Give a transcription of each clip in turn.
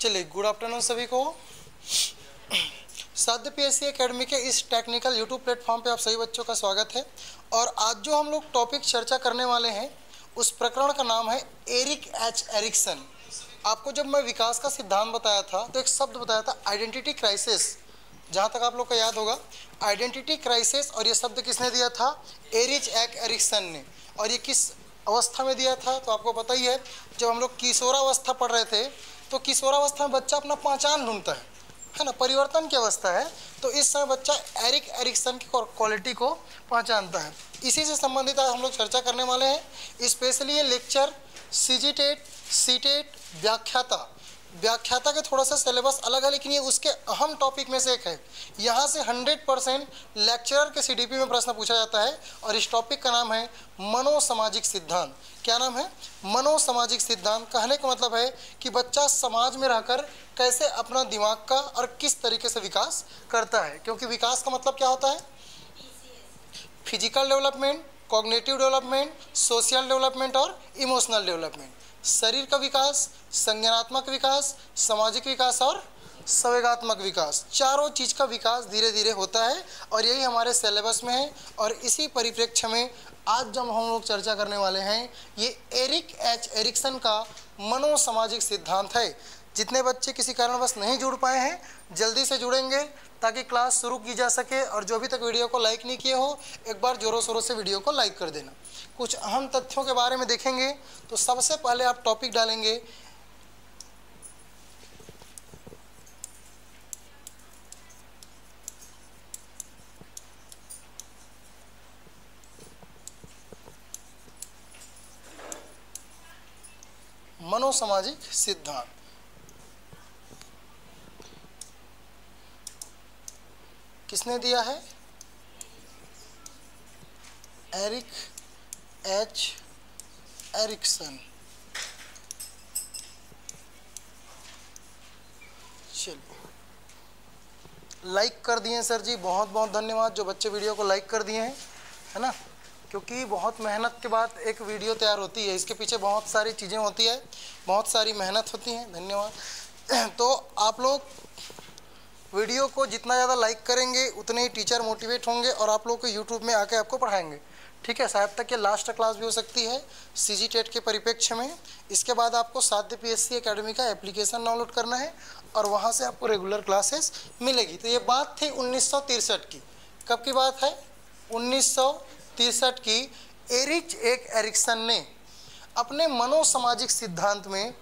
चलिए, good afternoon सभी को। साध्य पीएससी एकेडमी के इस टेक्निकल यूट्यूब प्लेटफॉर्म पे आप सभी बच्चों का स्वागत है। और आज जो हम लोग टॉपिक चर्चा करने वाले हैं उस प्रकरण का नाम है एरिक एच एरिक्सन। आपको जब मैं विकास का सिद्धांत बताया था तो एक शब्द बताया था आइडेंटिटी क्राइसिस। जहाँ तक आप लोग को याद होगा, आइडेंटिटी क्राइसिस, और ये शब्द किसने दिया था? एरिच एच एरिक्सन ने। और ये किस अवस्था में दिया था? तो आपको पता ही है, जब हम लोग किशोरावस्था पढ़ रहे थे तो किशोरावस्था में बच्चा अपना पहचान ढूंढता है ना, परिवर्तन की अवस्था है। तो इस समय बच्चा एरिक एरिक्सन की क्वालिटी को पहचानता है। इसी से संबंधित आज हम लोग चर्चा करने वाले हैं। स्पेशली ये लेक्चर सीजीटेट, सीटेट, व्याख्याता के थोड़ा सा सिलेबस अलग है, लेकिन ये उसके अहम टॉपिक में से एक है। यहाँ से 100% लेक्चरर के सीडीपी में प्रश्न पूछा जाता है। और इस टॉपिक का नाम है मनोसामाजिक सिद्धांत। क्या नाम है? मनोसामाजिक सिद्धांत। कहने का मतलब है कि बच्चा समाज में रहकर कैसे अपना दिमाग का और किस तरीके से विकास करता है। क्योंकि विकास का मतलब क्या होता है? Physical development, cognitive development, social development और इमोशनल डेवलपमेंट। शरीर का विकास, संज्ञानात्मक विकास, सामाजिक विकास और संवेगात्मक विकास, चारों चीज़ का विकास धीरे धीरे होता है। और यही हमारे सिलेबस में है। और इसी परिप्रेक्ष्य में आज जब हम लोग चर्चा करने वाले हैं, ये एरिक एच एरिक्सन का मनोसामाजिक सिद्धांत है। जितने बच्चे किसी कारणवश नहीं जुड़ पाए हैं, जल्दी से जुड़ेंगे ताकि क्लास शुरू की जा सके। और जो अभी तक वीडियो को लाइक नहीं किए हो, एक बार जोरों शोरों से वीडियो को लाइक कर देना। कुछ अहम तथ्यों के बारे में देखेंगे। तो सबसे पहले आप टॉपिक डालेंगे मनोसामाजिक सिद्धांत। किसने दिया है? Erik H Erikson. चलिए, लाइक कर दिए सर जी, बहुत बहुत धन्यवाद जो बच्चे वीडियो को लाइक कर दिए हैं, है ना। क्योंकि बहुत मेहनत के बाद एक वीडियो तैयार होती है, इसके पीछे बहुत सारी चीज़ें होती है, बहुत सारी मेहनत होती है। धन्यवाद। तो आप लोग वीडियो को जितना ज़्यादा लाइक करेंगे उतने ही टीचर मोटिवेट होंगे और आप लोग को यूट्यूब में आके आपको पढ़ाएंगे। ठीक है, शायद तक ये लास्ट क्लास भी हो सकती है सीजीटेट के परिप्रेक्ष्य में। इसके बाद आपको साध्य पीएससी एकेडमी का एप्लीकेशन डाउनलोड करना है और वहाँ से आपको रेगुलर क्लासेस मिलेगी। तो ये बात थी 1963 की। कब की बात है? 1963 की। एरिच एक एरिक्सन ने अपने मनोसामाजिक सिद्धांत में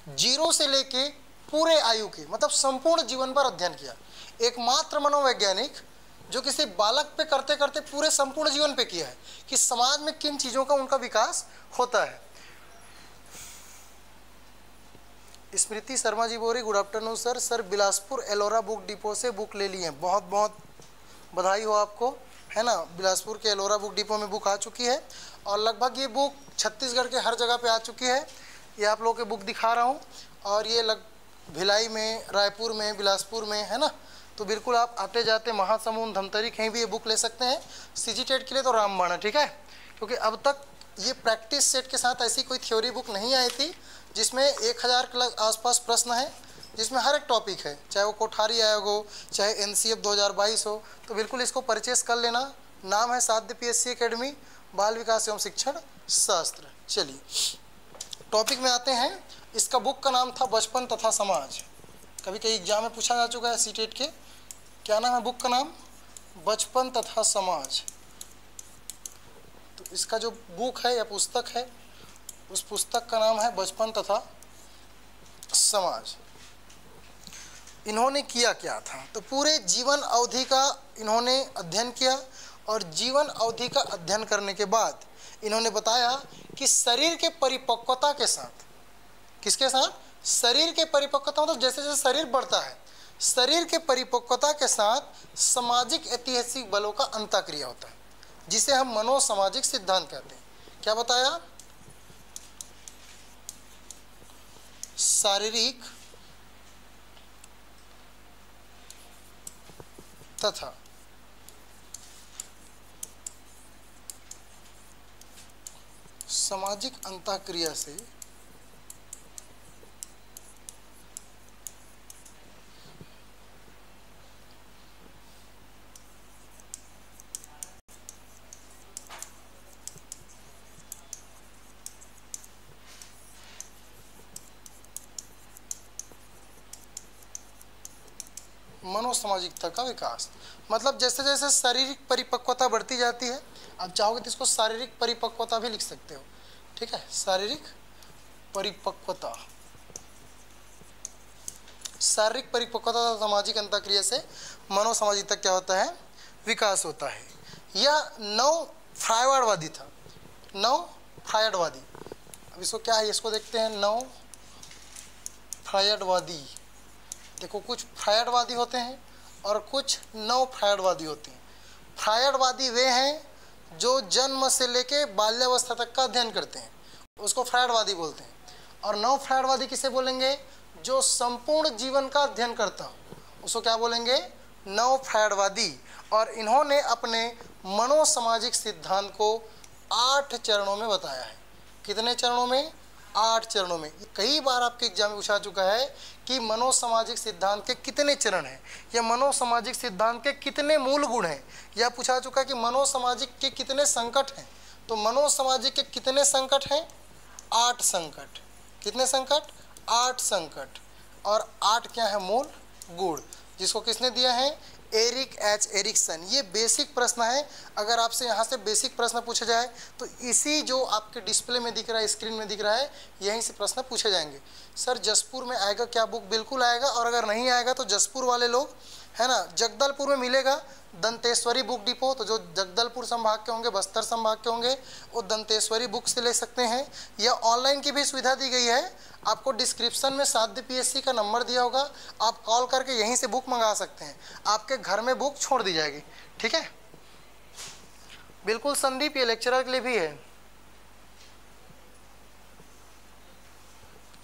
जीरो से लेके पूरे आयु के, मतलब संपूर्ण जीवन पर अध्ययन किया। एकमात्र मनोवैज्ञानिक जो किसी बालक पे करते करते पूरे संपूर्ण जीवन पे किया है कि समाज में किन चीज़ों का उनका विकास होता है। स्मृति शर्मा जी बोल रही, good afternoon sir. Sir Bilaspur Ellora book depot से बुक ले लिए हैं, बहुत बहुत बधाई हो आपको, है ना। बिलासपुर के एलोरा बुक डिपो में बुक आ चुकी है और लगभग ये बुक छत्तीसगढ़ के हर जगह पे आ चुकी है। ये आप लोगों के बुक दिखा रहा हूँ। और ये भिलाई में, रायपुर में, बिलासपुर में, है ना। तो बिल्कुल आप आते जाते महासमुंद, धमतरी, कहीं भी ये बुक ले सकते हैं। सीजीटेट के लिए तो रामबाण है, ठीक है। क्योंकि अब तक ये प्रैक्टिस सेट के साथ ऐसी कोई थ्योरी बुक नहीं आई थी जिसमें 1000 के आसपास प्रश्न है, जिसमें हर एक टॉपिक है, चाहे वो कोठारी आयोग हो, चाहे एनसीएफ 2022 हो। तो बिल्कुल इसको परचेस कर लेना। नाम है साध्य पीएससी एकेडमी, बाल विकास एवं शिक्षण शास्त्र। चलिए टॉपिक में आते हैं। इसका बुक का नाम था बचपन तथा समाज। कभी कहीं एग्जाम में पूछा जा चुका है सीटेट के। क्या नाम है बुक का? नाम बचपन तथा समाज। तो इसका जो बुक है या पुस्तक है, उस पुस्तक का नाम है बचपन तथा समाज। इन्होंने किया क्या था? तो पूरे जीवन अवधि का इन्होंने अध्ययन किया और जीवन अवधि का अध्ययन करने के बाद इन्होंने बताया कि शरीर के परिपक्वता के साथ, किसके साथ? शरीर के परिपक्वता, मतलब जैसे जैसे शरीर बढ़ता है, शरीर के परिपक्वता के साथ सामाजिक ऐतिहासिक बलों का अंतःक्रिया होता है, जिसे हम मनोसामाजिक सिद्धांत कहते हैं। क्या बताया? शारीरिक तथा सामाजिक अंतःक्रिया से मनोसामाजिकता का विकास। मतलब जैसे जैसे शारीरिक परिपक्वता बढ़ती जाती है, आप चाहोगे तो इसको शारीरिक परिपक्वता भी लिख सकते हो, ठीक है, शारीरिक परिपक्वता। शारीरिक परिपक्वता तथा सामाजिक अंतःक्रिया से मनोसामाजिकता क्या होता है, विकास होता है। यह नव फ्रायडवादी था, नव फ्रायडवादी। अब इसको क्या है, इसको देखते हैं, नव फ्रायडवादी। देखो कुछ फ्रायडवादी होते हैं और कुछ नव फ्रायडवादी होते हैं। फ्रायडवादी वे हैं जो जन्म से लेके बाल्यावस्था तक का अध्ययन करते हैं, उसको फ्रायडवादी बोलते हैं। और नव फ्रायडवादी किसे बोलेंगे, जो संपूर्ण जीवन का अध्ययन करता हो, उसको क्या बोलेंगे, नव फ्रायडवादी। और इन्होंने अपने मनोसामाजिक सिद्धांत को 8 चरणों में बताया है। कितने चरणों में, 8 चरणों में। कई बार आपके एग्जाम में पूछा चुका है कि मनोसामाजिक सिद्धांत के कितने चरण हैं, या मनोसामाजिक सिद्धांत के कितने मूल गुण हैं, या पूछा चुका है कि मनोसामाजिक के कितने संकट हैं। तो मनोसामाजिक के कितने संकट हैं, 8 संकट। कितने संकट, 8 संकट। और 8 क्या है, मूल गुण, जिसको किसने दिया है, एरिक एच एरिक्सन। ये बेसिक प्रश्न है, अगर आपसे यहाँ से बेसिक प्रश्न पूछे जाए तो इसी जो आपके डिस्प्ले में दिख रहा है, स्क्रीन में दिख रहा है, यहीं से प्रश्न पूछे जाएंगे। सर जसपुर में आएगा क्या बुक, बिल्कुल आएगा। और अगर नहीं आएगा तो जसपुर वाले लोग, है ना, जगदलपुर में मिलेगा दंतेश्वरी बुक डिपो। तो जो जगदलपुर संभाग के होंगे, बस्तर संभाग के होंगे, वो दंतेश्वरी बुक से ले सकते हैं। या ऑनलाइन की भी सुविधा दी गई है, आपको डिस्क्रिप्शन में साध्य PSC का नंबर दिया होगा, आप कॉल करके यहीं से बुक मंगा सकते हैं, आपके घर में बुक छोड़ दी जाएगी, ठीक है। बिल्कुल संदीप, ये लेक्चरर के लिए भी है।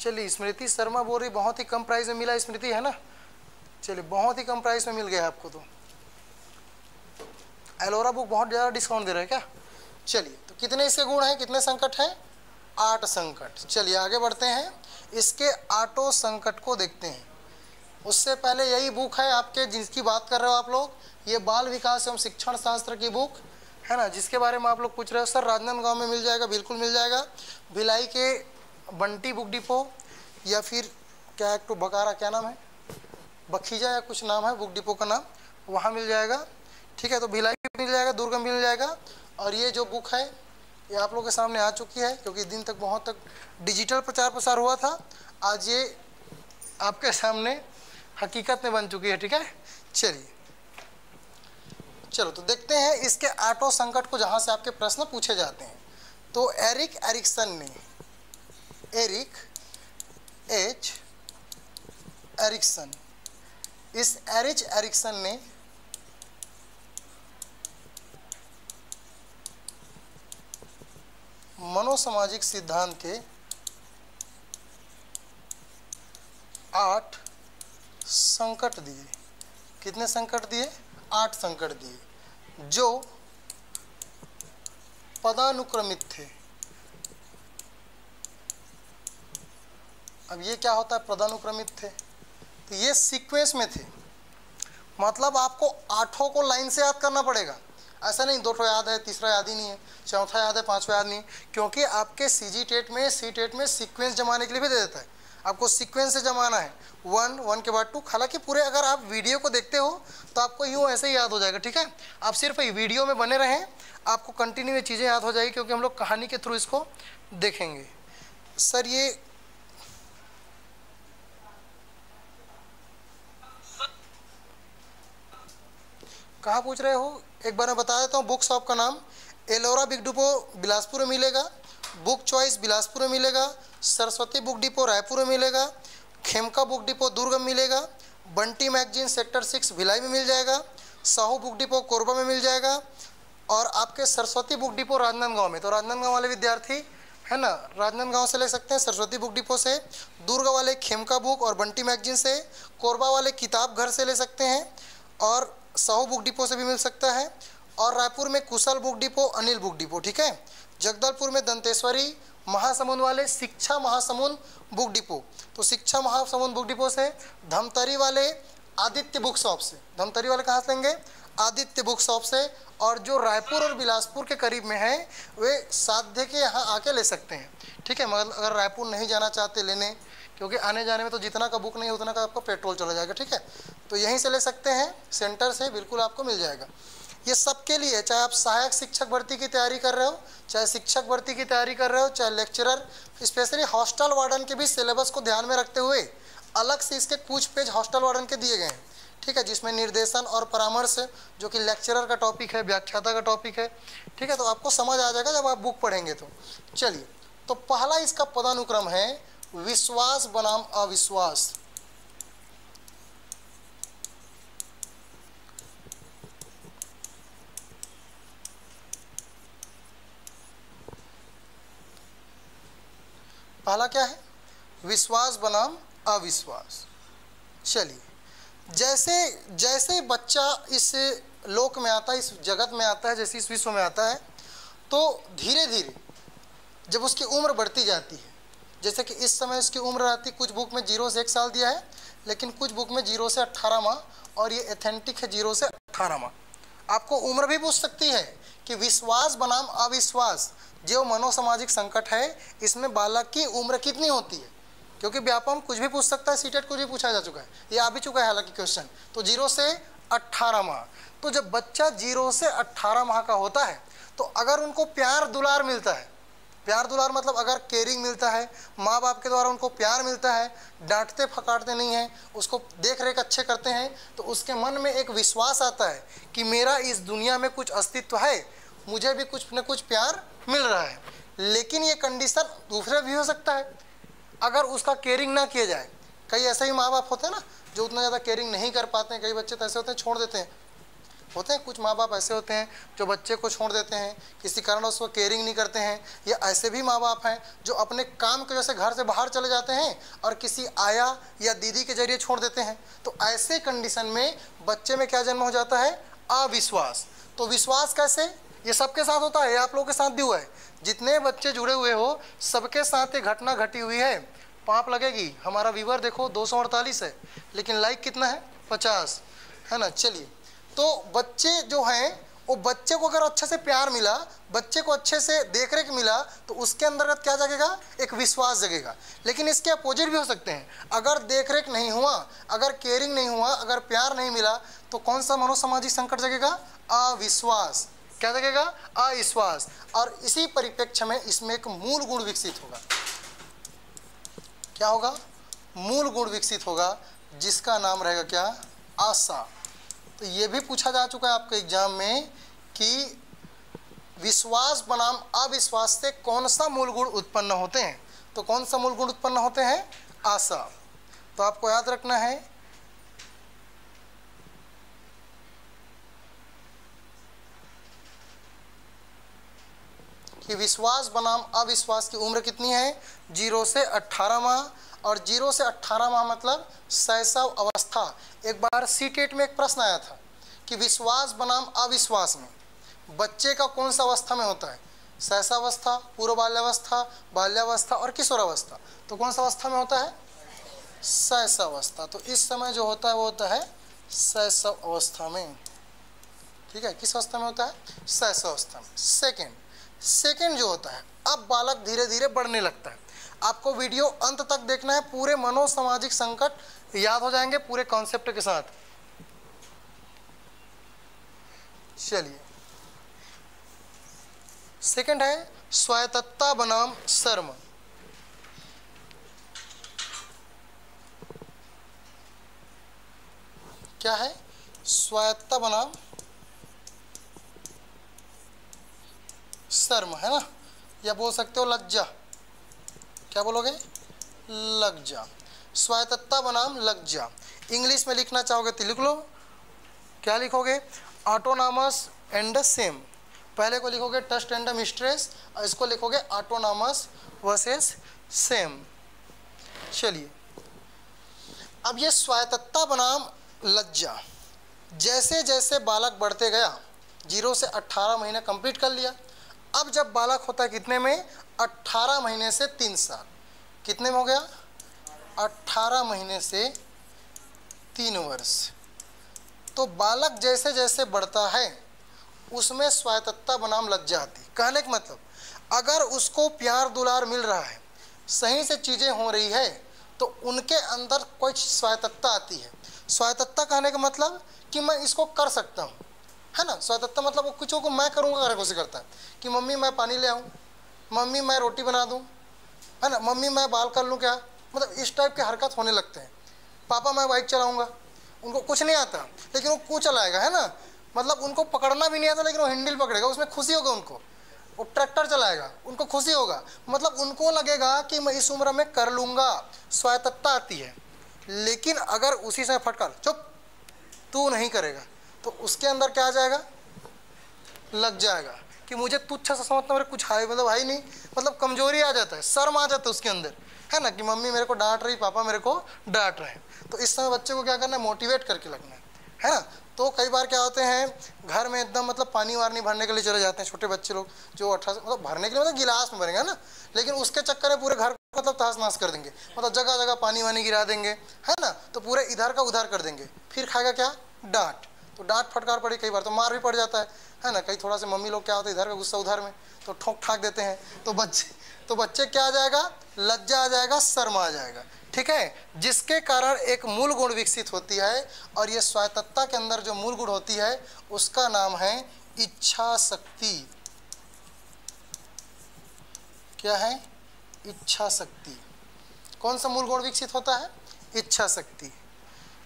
चलिए स्मृति शर्मा बोल रही बहुत ही कम प्राइस में मिला, स्मृति है ना, चलिए बहुत ही कम प्राइस में मिल गया आपको। तो एलोरा बुक बहुत ज़्यादा डिस्काउंट दे रहा है क्या। चलिए तो कितने इसके गुण हैं, कितने संकट हैं, 8 संकट। चलिए आगे बढ़ते हैं, इसके 8 संकट को देखते हैं। उससे पहले यही बुक है आपके, जिसकी बात कर रहे हो आप लोग, ये बाल विकास एवं शिक्षण शास्त्र की बुक है ना, जिसके बारे में आप लोग पूछ रहे हो। सर राजनांदगांव में मिल जाएगा, बिल्कुल मिल जाएगा। भिलाई के बंटी बुक डिपो, या फिर क्या एक तो बकारा, क्या नाम है, बखीजा या कुछ नाम है बुक डिपो का नाम, वहाँ मिल जाएगा, ठीक है। तो भिलाई मिल जाएगा, दुर्गम मिल जाएगा। और ये जो बुक है ये आप लोगों के सामने आ चुकी है, क्योंकि दिन तक बहुत तक डिजिटल प्रचार प्रसार हुआ था, आज ये आपके सामने हकीकत में बन चुकी है, ठीक है। चलिए चलो तो देखते हैं इसके 8 संकट को, जहाँ से आपके प्रश्न पूछे जाते हैं। तो एरिक एरिक्सन ने, एरिक एच एरिक्सन, इस एरिक एरिक्सन ने मनोसामाजिक सिद्धांत के 8 संकट दिए। कितने संकट दिए, 8 संकट दिए, जो पदानुक्रमित थे। अब ये क्या होता है, पदानुक्रमित थे, तो ये सीक्वेंस में थे। मतलब आपको 8 को लाइन से याद करना पड़ेगा, ऐसा नहीं 2 याद है, तीसरा याद ही नहीं है, चौथा याद है, 5वां याद नहीं, क्योंकि आपके CG टेट में, सी टेट में सीक्वेंस जमाने के लिए भी दे देता है, आपको सीक्वेंस से जमाना है, 1 के बाद 2। हालांकि पूरे अगर आप वीडियो को देखते हो तो आपको यूँ ऐसे ही याद हो जाएगा, ठीक है। आप सिर्फ वीडियो में बने रहें, आपको कंटिन्यू ये चीज़ें याद हो जाएगी, क्योंकि हम लोग कहानी के थ्रू इसको देखेंगे। सर ये कहाँ पूछ रहे हो, एक बार मैं बता देता हूँ। बुक शॉप का नाम एलोरा बुक डिपो बिलासपुर में मिलेगा, बुक चॉइस बिलासपुर में मिलेगा, सरस्वती बुक डिपो रायपुर में मिलेगा, खेमका बुक डिपो दुर्ग में मिलेगा, बंटी मैगजीन सेक्टर 6 भिलाई में मिल जाएगा, साहू बुक डिपो कोरबा में मिल जाएगा, और आपके सरस्वती बुक डिपो राजनांदगांव में। तो राजनांदगांव वाले विद्यार्थी है ना, राजनांदगांव से ले सकते हैं सरस्वती बुक डिपो से, दुर्ग वाले खेमका बुक और बंटी मैगजीन से, कोरबा वाले किताब घर से ले सकते हैं, और साहू बुक डिपो से भी मिल सकता है, और रायपुर में Kushal book depot, Anil book depot, ठीक है। जगदलपुर में दंतेश्वरी, महासमुंद वाले शिक्षा महासमुंद बुक डिपो, तो शिक्षा महासमुंद बुक डिपो से, धमतरी वाले आदित्य बुक शॉप से, धमतरी वाले कहाँ से लेंगे, आदित्य बुक शॉप से, और जो रायपुर और बिलासपुर के करीब में है वे साध्य के यहाँ आके ले सकते हैं, ठीक है। मगर अगर रायपुर नहीं जाना चाहते लेने, क्योंकि आने जाने में तो जितना का बुक नहीं उतना का आपका पेट्रोल चला जाएगा, ठीक है। तो यहीं से ले सकते हैं, सेंटर से बिल्कुल आपको मिल जाएगा। ये सबके लिए, चाहे आप सहायक शिक्षक भर्ती की तैयारी कर रहे हो, चाहे शिक्षक भर्ती की तैयारी कर रहे हो, चाहे लेक्चरर, स्पेशली हॉस्टल वार्डन के भी सिलेबस को ध्यान में रखते हुए अलग से इसके कुछ पेज हॉस्टल वार्डन के दिए गए हैं, ठीक है, जिसमें निर्देशन और परामर्श जो कि लेक्चरर का टॉपिक है, व्याख्याता का टॉपिक है, ठीक है। तो आपको समझ आ जाएगा जब आप बुक पढ़ेंगे तो। चलिए, तो पहला इसका पदानुक्रम है विश्वास बनाम अविश्वास। पहला क्या है? विश्वास बनाम अविश्वास। चलिए, जैसे जैसे बच्चा इस लोक में आता है, इस जगत में आता है, जैसे इस विश्व में आता है, तो धीरे धीरे जब उसकी उम्र बढ़ती जाती है, जैसे कि इस समय उसकी उम्र रहती, कुछ बुक में 0 से 1 साल दिया है, लेकिन कुछ बुक में 0 से 18 माह, और ये एथेंटिक है 0 से 18 माह। आपको उम्र भी पूछ सकती है कि विश्वास बनाम अविश्वास जो मनोसामाजिक संकट है, इसमें बालक की उम्र कितनी होती है, क्योंकि व्यापम कुछ भी पूछ सकता है, सीटेट कुछ भी पूछा जा चुका है, ये आ भी चुका है हालांकि क्वेश्चन। तो 0 से 18 माह, तो जब बच्चा 0 से 18 माह का होता है, तो अगर उनको प्यार दुलार मिलता है, प्यार दुलार मतलब अगर केयरिंग मिलता है, माँ बाप के द्वारा उनको प्यार मिलता है, डांटते फकाटते नहीं हैं, उसको देख रेख अच्छे करते हैं, तो उसके मन में एक विश्वास आता है कि मेरा इस दुनिया में कुछ अस्तित्व है, मुझे भी कुछ न कुछ प्यार मिल रहा है। लेकिन ये कंडीशन दूसरे भी हो सकता है, अगर उसका केयरिंग ना किया जाए। कई ऐसे ही माँ बाप होते हैं ना जो उतना ज़्यादा केयरिंग नहीं कर पाते हैं, कई बच्चे तो ऐसे होते हैं छोड़ देते हैं, होते हैं कुछ माँ बाप ऐसे होते हैं जो बच्चे को छोड़ देते हैं, किसी कारण उसको केयरिंग नहीं करते हैं, या ऐसे भी माँ बाप हैं जो अपने काम की वजह से घर से बाहर चले जाते हैं और किसी आया या दीदी के जरिए छोड़ देते हैं। तो ऐसे कंडीशन में बच्चे में क्या जन्म हो जाता है? अविश्वास। तो विश्वास कैसे? ये सबके साथ होता है, आप लोगों के साथ भी हुआ है, जितने बच्चे जुड़े हुए हो सबके साथ ये घटना घटी हुई है। पाप लगेगी, हमारा व्यूवर देखो 248 है, लेकिन लाइक कितना है? 50 है ना। चलिए, तो बच्चे जो हैं वो बच्चे को अगर अच्छे से प्यार मिला, बच्चे को अच्छे से देख रेख मिला, तो उसके अंतर्गत क्या जगेगा? एक विश्वास जगेगा। लेकिन इसके अपोजिट भी हो सकते हैं, अगर देख रेख नहीं हुआ, अगर केयरिंग नहीं हुआ, अगर प्यार नहीं मिला, तो कौन सा मनोसामाजिक संकट जगेगा? अविश्वास। क्या जगेगा? अविश्वास। और इसी परिप्रेक्ष्य में इसमें एक मूल गुण विकसित होगा। क्या होगा? मूल गुण विकसित होगा, जिसका नाम रहेगा क्या? आशा। तो ये भी पूछा जा चुका है आपके एग्जाम में कि विश्वास बनाम अविश्वास से कौन सा मूल गुण उत्पन्न होते हैं। तो कौन सा मूल गुण उत्पन्न होते हैं? आशा। तो आपको याद रखना है कि विश्वास बनाम अविश्वास की उम्र कितनी है? 0 से 18 माह। और 0 से 18 माह मतलब शैशव अवस्था। एक बार सीटेट में एक प्रश्न आया था कि विश्वास बनाम अविश्वास में बच्चे का कौन सा अवस्था में होता है? शैशवावस्था, पूर्व बाल्यावस्था, बाल्यावस्था और किशोरावस्था। तो कौन सा अवस्था में होता है? शैशवावस्था। तो इस समय जो होता है वो होता है शैशव अवस्था में। ठीक है, किस अवस्था में होता है? शैशव अवस्था में। सेकेंड जो होता है, अब बालक धीरे धीरे बढ़ने लगता है। आपको वीडियो अंत तक देखना है, पूरे मनोसामाजिक संकट याद हो जाएंगे पूरे कॉन्सेप्ट के साथ। चलिए, सेकंड है स्वायत्तता बनाम शर्म। क्या है? स्वायत्तता बनाम शर्म, है ना, या बोल सकते हो लज्जा। क्या बोलोगे? लज्जा। स्वायत्तता बनाम लज्जा। इंग्लिश में लिखना चाहोगे तो लिख लो। क्या लिखोगे? Autonomous and same. पहले को लिखोगे ट्रस्ट एंड मिस्ट्रेस, और इसको लिखोगे ऑटोनॉमस वर्सेस सेम। चलिए, अब ये स्वायत्तता बनाम लज्जा, जैसे जैसे बालक बढ़ते गया, 0 से 18 महीने कंप्लीट कर लिया। अब जब बालक होता है कितने में? 18 महीने से 3 साल। कितने में हो गया? 18 महीने से 3 वर्ष। तो बालक जैसे जैसे बढ़ता है उसमें स्वायत्तता बनाम लज्जा आती। कहने का मतलब, अगर उसको प्यार दुलार मिल रहा है, सही से चीज़ें हो रही है, तो उनके अंदर कोई स्वायत्तता आती है। स्वायत्तता कहने का मतलब कि मैं इसको कर सकता हूँ, है ना। स्वायत्तता मतलब वो कुछ को मैं करूँगा करने की कोशिश करता है कि मम्मी मैं पानी ले आऊँ, मम्मी मैं रोटी बना दूँ, है ना, मम्मी मैं बाल कर लूँ क्या, मतलब इस टाइप के हरकत होने लगते हैं। पापा मैं बाइक चलाऊँगा, उनको कुछ नहीं आता लेकिन वो क्यों चलाएगा, है ना, मतलब उनको पकड़ना भी नहीं आता लेकिन वो हैंडल पकड़ेगा, उसमें खुशी होगा उनको। वो ट्रैक्टर चलाएगा, उनको खुशी होगा, मतलब उनको लगेगा कि मैं इस उम्र में कर लूँगा, स्वायत्तता आती है। लेकिन अगर उसी समय फटकार चुप तू नहीं करेगा तो उसके अंदर क्या आ जाएगा, लग जाएगा कि मुझे तुच्छ सा समझता, मेरे कुछ है मतलब भाई नहीं, मतलब कमजोरी आ जाता है, शर्म आ जाता है उसके अंदर, है ना, कि मम्मी मेरे को डांट रही, पापा मेरे को डांट रहे हैं। तो इस समय बच्चे को क्या करना है, मोटिवेट करके लगना है ना। तो कई बार क्या होते हैं घर में एकदम मतलब पानी वानी भरने के लिए चले जाते हैं छोटे बच्चे लोग, जो 18 मतलब भरने के लिए मतलब गिलास में भरेंगे ना, लेकिन उसके चक्कर में पूरे घर को मतलब तहस नहस कर देंगे, मतलब जगह जगह पानी वानी गिरा देंगे, है ना, तो पूरे इधर का उधर कर देंगे। फिर खाएगा क्या, डांट। तो डांट फटकार पड़ी, कई बार तो मार भी पड़ जाता है ना। कई थोड़ा से मम्मी लोग क्या होता है इधर का गुस्सा उधर में, तो ठोक ठाक देते हैं, तो बच्चे क्या आ जाएगा, लज्जा आ जाएगा, शर्म आ जाएगा, ठीक है, जिसके कारण एक मूल गुण विकसित होती है। और ये स्वायत्तता के अंदर जो मूल गुण होती है उसका नाम है इच्छा शक्ति। क्या है, इच्छा शक्ति। कौन सा मूल गुण विकसित होता है, इच्छा शक्ति।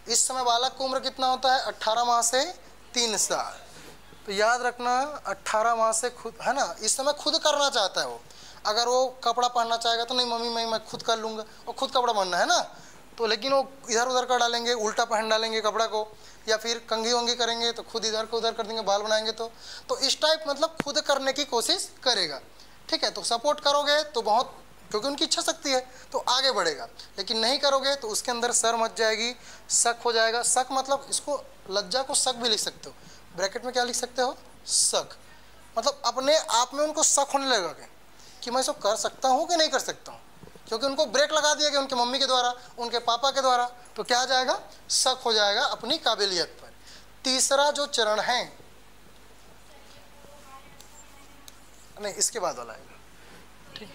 इस समय बालक की उम्र कितना होता है, 18 माह से 3 साल। तो याद रखना 18 माह से खुद, है ना, इस समय खुद करना चाहता है वो। अगर वो कपड़ा पहनना चाहेगा तो नहीं मम्मी मैं खुद कर लूँगा, और खुद कपड़ा पहनना है ना, तो लेकिन वो इधर उधर कर डालेंगे, उल्टा पहन डालेंगे कपड़ा को, या फिर कंघी वंगी करेंगे तो खुद इधर को उधर कर देंगे, बाल बनाएंगे तो इस टाइप मतलब खुद करने की कोशिश करेगा, ठीक है। तो सपोर्ट करोगे तो बहुत, क्योंकि उनकी इच्छा शक्ति है तो आगे बढ़ेगा, लेकिन नहीं करोगे तो उसके अंदर शर्म मच जाएगी, शक हो जाएगा। शक मतलब इसको लज्जा को शक भी लिख सकते हो, ब्रैकेट में क्या लिख सकते हो, शक, मतलब अपने आप में उनको शक होने लगेगा कि मैं इसको कर सकता हूँ कि नहीं कर सकता हूँ, क्योंकि उनको ब्रेक लगा दिया गया उनके मम्मी के द्वारा, उनके पापा के द्वारा, तो क्या आ जाएगा, शक हो जाएगा अपनी काबिलियत पर। तीसरा जो चरण है, नहीं इसके बाद वाला आएगा, ठीक,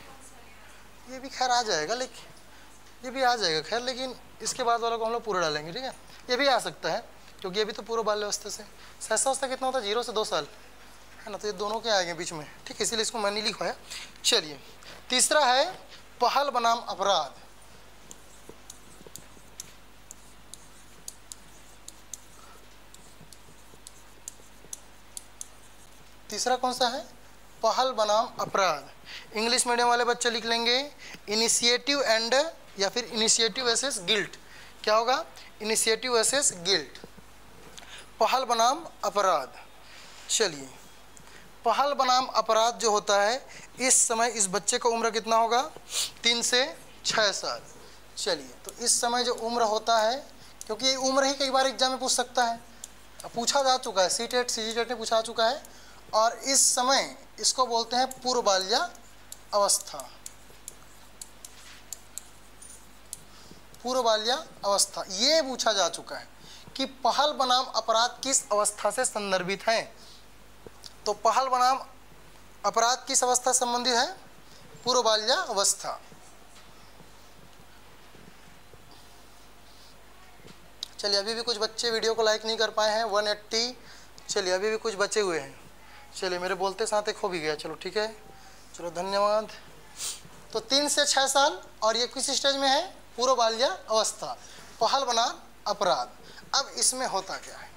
ये भी खैर आ जाएगा, लेकिन ये भी आ जाएगा खैर, लेकिन इसके बाद वाला को हम लोग पूरा डालेंगे, ठीक है। ये भी आ सकता है क्योंकि ये भी तो पूर्व बाल्यावस्था से, सहसावस्था कितना होता है, 0 से 2 साल, है ना, तो ये दोनों के आएंगे बीच में, ठीक है, इसीलिए इसको मैंने लिखा है। चलिए तीसरा है पहल बनाम अपराध। तीसरा कौन सा है, पहल बनाम अपराध। इंग्लिश मीडियम वाले बच्चे लिख लेंगे इनिशिएटिव एंड, या फिर इनिशिएटिव वर्सेस गिल्ट। क्या होगा, इनिशिएटिव वर्सेस गिल्ट, पहल बनाम अपराध। चलिए पहल बनाम अपराध जो होता है, इस समय इस बच्चे का उम्र कितना होगा, 3 से 6 साल। चलिए तो इस समय जो उम्र होता है, क्योंकि ये उम्र ही कई बार एग्जाम में पूछ सकता है, पूछा जा चुका है, सीटेट सीजीटेट में पूछा चुका है, और इस समय इसको बोलते हैं पूर्व बाल्या अवस्था। पूर्व बाल्या अवस्था ये पूछा जा चुका है कि पहल बनाम अपराध किस अवस्था से संदर्भित है। तो पहल बनाम अपराध किस अवस्था से संबंधित है, पूर्व बाल्या अवस्था। चलिए अभी भी कुछ बच्चे वीडियो को लाइक नहीं कर पाए हैं, 180। चलिए अभी भी कुछ बचे हुए हैं, चलिए मेरे बोलते साथ एक हो भी गया, चलो ठीक है, चलो धन्यवाद। तो 3 से 6 साल, और ये किस स्टेज में है, पूर्व बाल्या अवस्था, पहल बनाम अपराध। अब इसमें होता क्या है,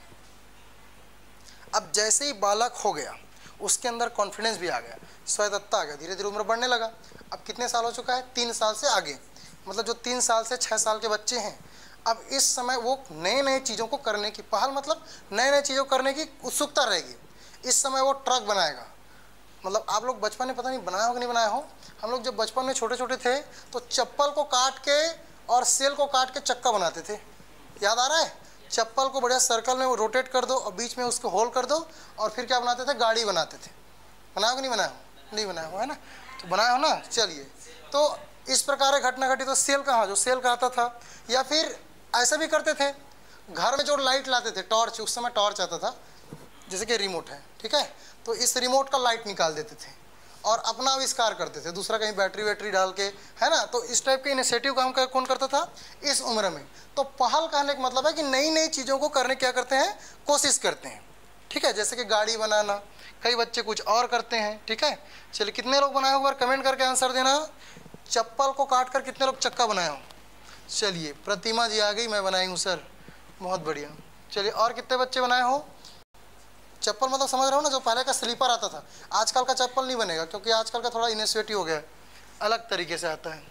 अब जैसे ही बालक हो गया उसके अंदर कॉन्फिडेंस भी आ गया, स्वायत्तता आ गया, धीरे धीरे उम्र बढ़ने लगा। अब कितने साल हो चुका है, 3 साल से आगे, मतलब जो 3 साल से 6 साल के बच्चे हैं, अब इस समय वो नए नए चीज़ों को करने की, पहल मतलब नए नए चीज़ों करने की उत्सुकता रहेगी। इस समय वो ट्रक बनाएगा, मतलब आप लोग बचपन में पता नहीं बनाया हो कि नहीं बनाया हो, हम लोग जब बचपन में छोटे छोटे थे तो चप्पल को काट के और सेल को काट के चक्का बनाते थे, याद आ रहा है, चप्पल को बढ़िया सर्कल में रोटेट कर दो और बीच में उसको होल कर दो, और फिर क्या बनाते थे, गाड़ी बनाते थे। बनाया हो कि नहीं बनाया हो, नहीं बनाया हो, है ना, तो बनाया हो ना। चलिए तो इस प्रकार घटना घटी। तो सेल कहाँ, जो सेल कहता था, या फिर ऐसा भी करते थे, घर में जो लाइट लाते थे, टॉर्च, उस समय टॉर्च आता था, जैसे कि रिमोट है, ठीक है, तो इस रिमोट का लाइट निकाल देते थे, और अपना आविष्कार करते थे, दूसरा कहीं बैटरी वैटरी डाल के, है ना। तो इस टाइप के इनिशिएटिव काम कौन करता था इस उम्र में। तो पहल कहने का मतलब है कि नई नई चीज़ों को करने क्या करते हैं, कोशिश करते हैं, ठीक है। जैसे कि गाड़ी बनाना, कई बच्चे कुछ और करते हैं, ठीक है। चलिए कितने लोग बनाए हो, एक बार कमेंट करके आंसर देना। चप्पल को काट कर कितने लोग चक्का बनाए हो? चलिए प्रतिमा जी आ गई, मैं बनाई हूँ सर, बहुत बढ़िया। चलिए और कितने बच्चे बनाए हो? चप्पल मतलब समझ रहे हो ना, जो पहले का स्लीपर आता था, आजकल का चप्पल नहीं बनेगा, क्योंकि आजकल का थोड़ा इनिशिएटिव हो गया है, अलग तरीके से आता है।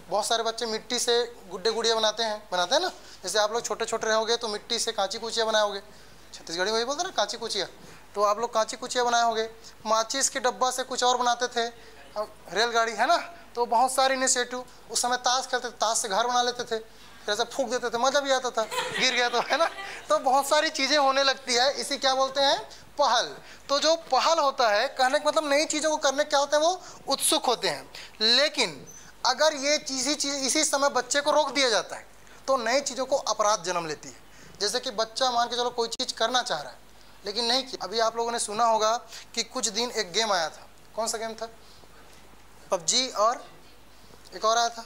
बहुत सारे बच्चे मिट्टी से गुड्डे गुड़िया बनाते हैं ना। जैसे आप लोग छोटे छोटे रहोगे तो मिट्टी से कांची कुचिया बनाए होगे, छत्तीसगढ़ी वही बोलते हैं ना कांची कुचिया, तो आप लोग कांची कुचिया बनाए होगे। माचिस के डब्बा से कुछ और बनाते थे, रेलगाड़ी, है ना। तो बहुत सारे इनिशिएटिव, उस समय ताश खेलते थे, ताश से घर बना लेते थे, फिर ऐसे फूंक देते थे, मजा भी आता था, गिर गया तो, है ना। तो बहुत सारी चीज़ें होने लगती है, इसी क्या बोलते हैं, पहल। तो जो पहल होता है, कहने का मतलब नई चीज़ों को करने क्या होते हैं, वो उत्सुक होते हैं। लेकिन अगर ये चीज़ इसी समय बच्चे को रोक दिया जाता है तो नई चीज़ों को अपराध जन्म लेती है। जैसे कि बच्चा मान के चलो कोई चीज़ करना चाह रहा है लेकिन नहीं किया। अभी आप लोगों ने सुना होगा कि कुछ दिन एक गेम आया था, कौन सा गेम था? पबजी, और एक और आया था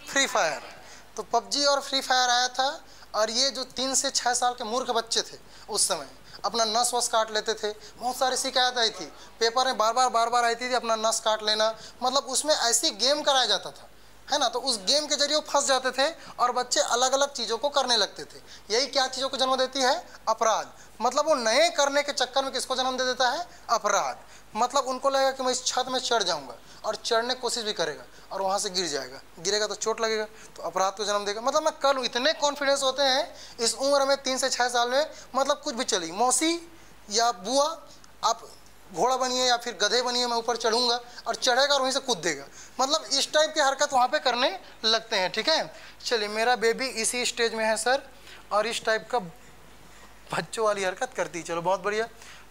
फ्री फायर। तो पबजी और फ्री फायर आया था, और ये जो 3 से 6 साल के मूर्ख बच्चे थे उस समय अपना नस वस काट लेते थे। बहुत सारी शिकायत आई थी, पेपर में बार बार आई थी अपना नस काट लेना, मतलब उसमें ऐसी गेम कराया जाता था, है ना। तो उस गेम के जरिए वो फंस जाते थे और बच्चे अलग अलग चीज़ों को करने लगते थे। यही क्या चीज़ों को जन्म देती है, अपराध। मतलब वो नए करने के चक्कर में किसको जन्म दे देता है, अपराध। मतलब उनको लगेगा कि मैं इस छत में चढ़ जाऊंगा, और चढ़ने की कोशिश भी करेगा और वहाँ से गिर जाएगा, गिरेगा तो चोट लगेगा, तो अपराध को जन्म देगा। मतलब मैं कर लूँ, इतने कॉन्फिडेंस होते हैं इस उम्र में, 3 से 6 साल में, मतलब कुछ भी चली, मौसी या बुआ आप घोड़ा बनिए या फिर गधे बनिए, मैं ऊपर चढ़ूंगा, और चढ़ेगा और वहीं से कूद देगा। मतलब इस टाइप की हरकत वहाँ पे करने लगते हैं, ठीक है। चलिए मेरा बेबी इसी स्टेज में है सर, और इस टाइप का बच्चों वाली हरकत करती, चलो बहुत बढ़िया।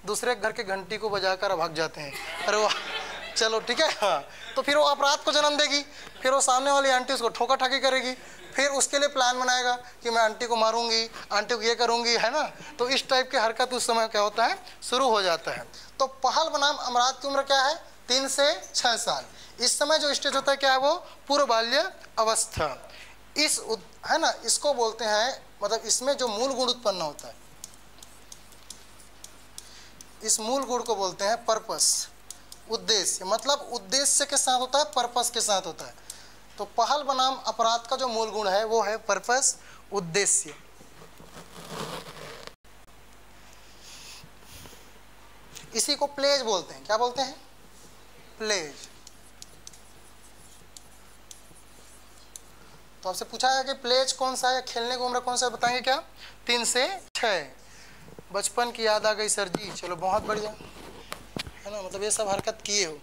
दूसरे घर के घंटी को बजाकर भाग जाते हैं, अरे वाह, चलो ठीक है। हाँ, तो फिर वो अपराध को जन्म देगी, फिर वो सामने वाली आंटी उसको ठोका ठाकी करेगी, फिर उसके लिए प्लान बनाएगा कि मैं आंटी को मारूंगी, आंटी को ये करूंगी, है ना। तो इस टाइप की हरकत उस समय क्या होता है, शुरू हो जाता है। तो पहल बनाम अपराध की उम्र क्या है, 3 से 6 साल। इस समय जो स्टेज होता है क्या है, वो पूर्व बाल्य अवस्था। है ना, इसको बोलते हैं, मतलब इसमें जो मूल गुण उत्पन्न होता है, इस मूल गुण को बोलते हैं पर्पस, उद्देश्य। मतलब उद्देश्य के साथ होता है, पर्पस के साथ होता है। तो पहल बनाम अपराध का जो मूल गुण है वो है पर्पस, उद्देश्य। इसी को प्लेज बोलते हैं, क्या बोलते हैं, प्लेज। तो आपसे पूछा है कि प्लेज कौन सा है, खेलने की उम्र कौन सा है, बताएंगे क्या, 3 से 6। बचपन की याद आ गई सर जी, चलो बहुत बढ़िया, है ना। मतलब ये सब हरकत किए हो,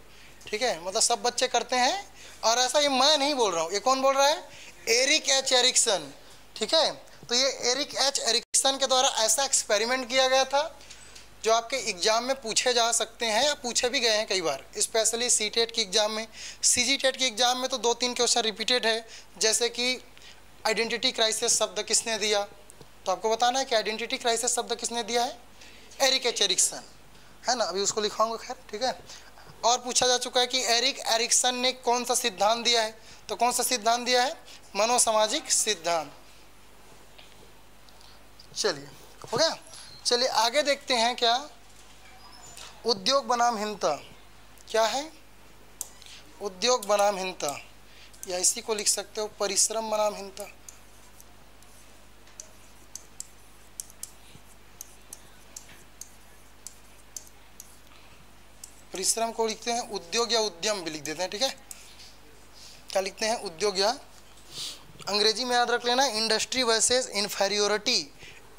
ठीक है, मतलब सब बच्चे करते हैं। और ऐसा ये मैं नहीं बोल रहा हूँ, ये कौन बोल रहा है, एरिक एच एरिक्सन, ठीक है। तो ये एरिक एच एरिक्सन के द्वारा ऐसा एक्सपेरिमेंट किया गया था जो आपके एग्जाम में पूछे जा सकते हैं, या पूछे भी गए हैं कई बार, स्पेशली सीटेट की एग्जाम में। सीजीटेट की एग्जाम में तो 2-3 क्वेश्चन रिपीटेड है, जैसे कि आइडेंटिटी क्राइसिस शब्द किसने दिया, तो आपको बताना है कि आइडेंटिटी क्राइसिस शब्द किसने दिया है, एरिक एच एरिक्सन, है ना। अभी उसको लिखाऊंगा, खैर ठीक है। और पूछा जा चुका है कि एरिक एरिक्सन ने कौन सा सिद्धांत दिया है, तो कौन सा सिद्धांत दिया है, मनोसामाजिक सिद्धांत। चलिए हो गया। चलिए आगे देखते हैं, क्या उद्योग बनाम हीनता, क्या है, उद्योग बनाम हीनता, या इसी को लिख सकते हो परिश्रम बनाम हीनता। परिश्रम को लिखते हैं उद्योग या उद्यम भी लिख देते हैं, ठीक है। क्या लिखते हैं, उद्योग या, अंग्रेजी में याद रख लेना, industry versus inferiority,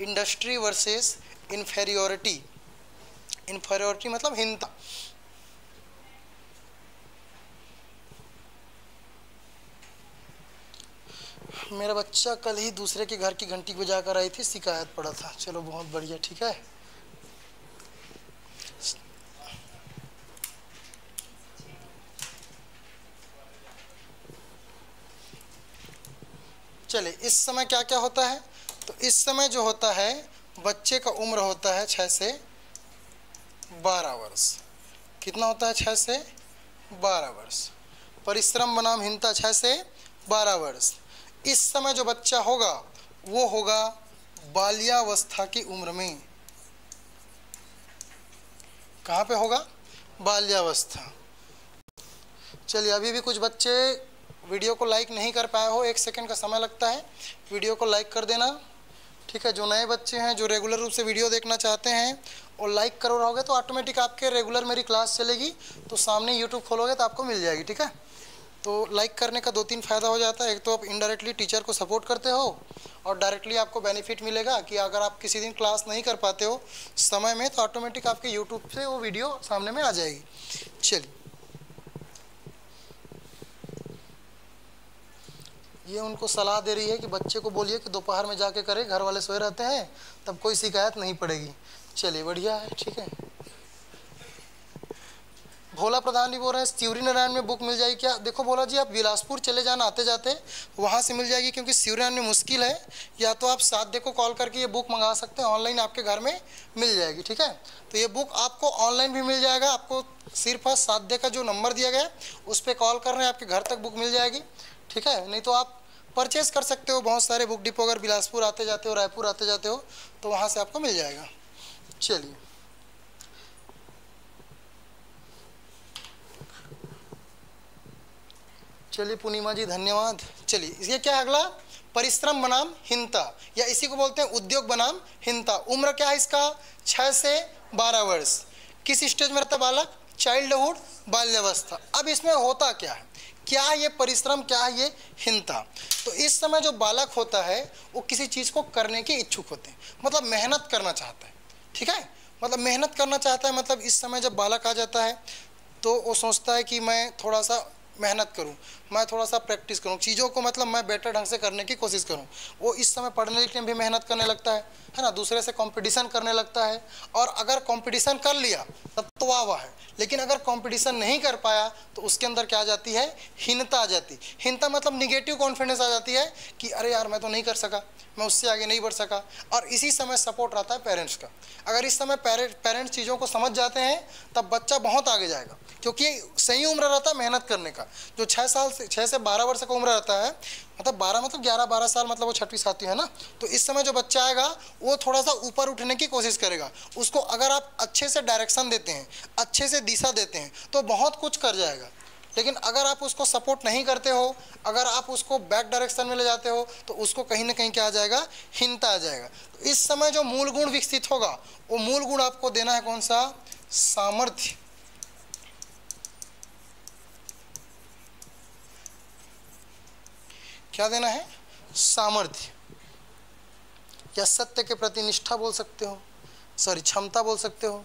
industry versus inferiority, inferiority मतलब हीनता। मेरा बच्चा कल ही दूसरे के घर की घंटी बजाकर आई थी, शिकायत पड़ा था, चलो बहुत बढ़िया, ठीक है। चले, इस समय क्या क्या होता है, तो इस समय जो होता है बच्चे का उम्र होता है 6 से 12 वर्ष। कितना होता है, 6 से 12 वर्ष। परिश्रम बनाम हिंता 6 से 12 वर्ष। इस समय जो बच्चा होगा वो होगा बाल्यावस्था की उम्र में। कहाँ पे होगा? बाल्यावस्था। चलिए, अभी भी कुछ बच्चे वीडियो को लाइक नहीं कर पाए हो, 1 सेकंड का समय लगता है, वीडियो को लाइक कर देना, ठीक है। जो नए बच्चे हैं, जो रेगुलर रूप से वीडियो देखना चाहते हैं और लाइक करो रहोगे तो ऑटोमेटिक आपके रेगुलर मेरी क्लास चलेगी, तो सामने यूट्यूब खोलोगे तो आपको मिल जाएगी, ठीक है। तो लाइक करने का 2-3 फ़ायदा हो जाता है। एक तो आप इनडायरेक्टली टीचर को सपोर्ट करते हो और डायरेक्टली आपको बेनिफिट मिलेगा कि अगर आप किसी दिन क्लास नहीं कर पाते हो समय में तो ऑटोमेटिक आपके यूट्यूब से वो वीडियो सामने में आ जाएगी। चलिए, ये उनको सलाह दे रही है कि बच्चे को बोलिए कि दोपहर में जाके करे, घर वाले सोए रहते हैं, तब कोई शिकायत नहीं पड़ेगी। चलिए, बढ़िया है, ठीक है। भोला प्रधान जी बोल रहे हैं शिवरी नारायण में बुक मिल जाएगी क्या? देखो भोला जी, आप बिलासपुर चले जाना आते जाते, वहाँ से मिल जाएगी, क्योंकि शिवरी नारायण में मुश्किल है। या तो आप साध्य को कॉल करके ये बुक मंगा सकते हैं, ऑनलाइन आपके घर में मिल जाएगी, ठीक है। तो ये बुक आपको ऑनलाइन भी मिल जाएगा, आपको सिर्फ साध्य का जो नंबर दिया गया है उस पर कॉल कर रहे हैं, आपके घर तक बुक मिल जाएगी, ठीक है। नहीं तो आप परचेज़ कर सकते हो, बहुत सारे बुक डिपो, अगर बिलासपुर आते जाते हो, रायपुर आते जाते हो तो वहाँ से आपको मिल जाएगा। चलिए, चलिए पूर्णिमा जी धन्यवाद। चलिए, इसके क्या है अगला? परिश्रम बनाम हिंता, या इसी को बोलते हैं उद्योग बनाम हिंता। उम्र क्या है इसका? 6 से 12 वर्ष। किस स्टेज में रहता बालक? चाइल्डहुड, बाल्यावस्था। अब इसमें होता क्या है? क्या है ये परिश्रम, क्या है ये हिंता? तो इस समय जो बालक होता है वो किसी चीज़ को करने के इच्छुक होते हैं, मतलब मेहनत करना चाहता है, ठीक है। मतलब मेहनत करना चाहता है, मतलब इस समय जब बालक आ जाता है तो वो सोचता है कि मैं थोड़ा सा मेहनत करूं, मैं थोड़ा सा प्रैक्टिस करूं चीज़ों को, मतलब मैं बेटर ढंग से करने की कोशिश करूं। वो इस समय पढ़ने लिखने में भी मेहनत करने लगता है ना, दूसरे से कंपटीशन करने लगता है। और अगर कंपटीशन कर लिया तब तो वाह है, लेकिन अगर कंपटीशन नहीं कर पाया तो उसके अंदर क्या आ जाती है? हीनता आ जाती। हीनता मतलब निगेटिव कॉन्फिडेंस आ जाती है कि अरे यार मैं तो नहीं कर सका, मैं उससे आगे नहीं बढ़ सका। और इसी समय सपोर्ट रहता है पेरेंट्स का। अगर इस समय पेरेंट्स चीज़ों को समझ जाते हैं तब बच्चा बहुत आगे जाएगा, क्योंकि सही उम्र रहता है मेहनत करने का। जो 6 से 12 वर्ष का उम्र रहता है, मतलब 12 मतलब 11-12 साल, मतलब वो 6वीं 7वीं है ना, तो इस समय जो बच्चा आएगा वो थोड़ा सा ऊपर उठने की कोशिश करेगा। उसको अगर आप अच्छे से डायरेक्शन देते हैं, अच्छे से दिशा देते हैं तो बहुत कुछ कर जाएगा। लेकिन अगर आप उसको सपोर्ट नहीं करते हो, अगर आप उसको बैक डायरेक्शन में ले जाते हो तो उसको कहीं ना कहीं क्या आ जाएगा? हिंता आ जाएगा। तो इस समय जो मूल गुण विकसित होगा वो मूल गुण आपको देना है कौन सा? सामर्थ्य। क्या देना है? सामर्थ्य, या सत्य के प्रति निष्ठा बोल सकते हो, सॉरी क्षमता बोल सकते हो।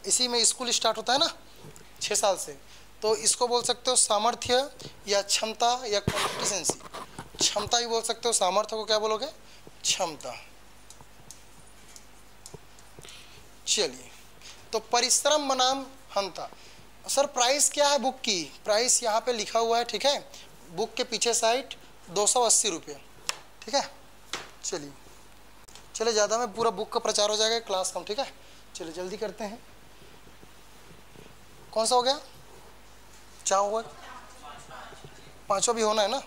इसी में स्कूल स्टार्ट होता है ना 6 साल से, तो इसको बोल सकते हो सामर्थ्य या क्षमता या कॉम्पिटेंसी। क्षमता भी बोल सकते हो, सामर्थ्य को क्या बोलोगे? क्षमता। चलिए, तो परिश्रम बनाम हंता। सर प्राइस क्या है बुक की? प्राइस यहाँ पे लिखा हुआ है, ठीक है, बुक के पीछे साइड 280 रुपये, ठीक है। चलिए चलिए, ज़्यादा में पूरा बुक का प्रचार हो जाएगा, क्लास कम, ठीक है। चलिए जल्दी करते हैं। कौन सा हो गया? 4 हुआ, 5वां भी होना है ना।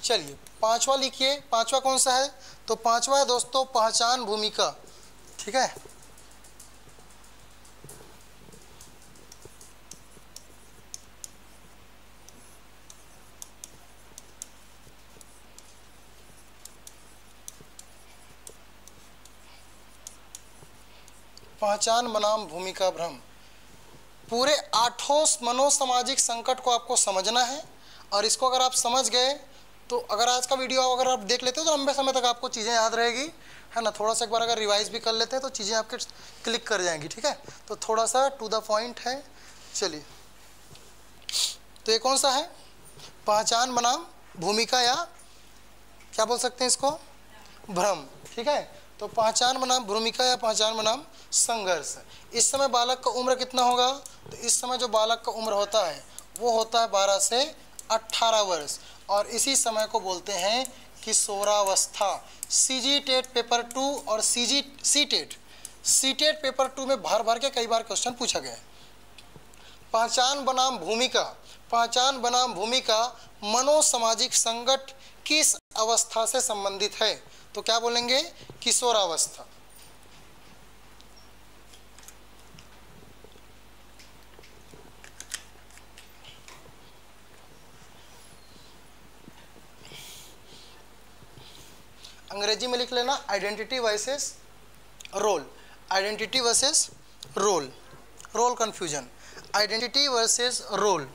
चलिए 5वां लिखिए। 5वां कौन सा है? तो 5वां है दोस्तों पहचान भूमिका, ठीक है। पहचान बनाम भूमिका भ्रम। पूरे 8 मनोसामाजिक संकट को आपको समझना है, और इसको अगर आप समझ गए तो अगर आज का वीडियो अगर आप देख लेते हो तो लंबे समय तक आपको चीज़ें याद रहेगी, है ना। थोड़ा सा एक बार अगर रिवाइज भी कर लेते हैं तो चीज़ें आपके क्लिक कर जाएंगी, ठीक है। तो थोड़ा सा टू द पॉइंट है। चलिए, तो ये कौन सा है? पहचान बनाम भूमिका, या क्या बोल सकते हैं इसको? भ्रम, ठीक है। तो पहचान बनाम भूमिका या पहचान बनाम संघर्ष। इस समय बालक का उम्र कितना होगा? तो इस समय जो बालक का उम्र होता है वो होता है 12 से 18 वर्ष, और इसी समय को बोलते हैं किशोरावस्था। सीजी टेट पेपर 2 और सी टेट पेपर 2 में भर भर के कई बार क्वेश्चन पूछा गया है। पहचान बनाम भूमिका, पहचान बनाम भूमिका मनोसामाजिक संकट किस अवस्था से संबंधित है? तो क्या बोलेंगे? किशोरावस्था। अंग्रेजी में लिख लेना identity versus role, identity versus role, role confusion, identity versus role.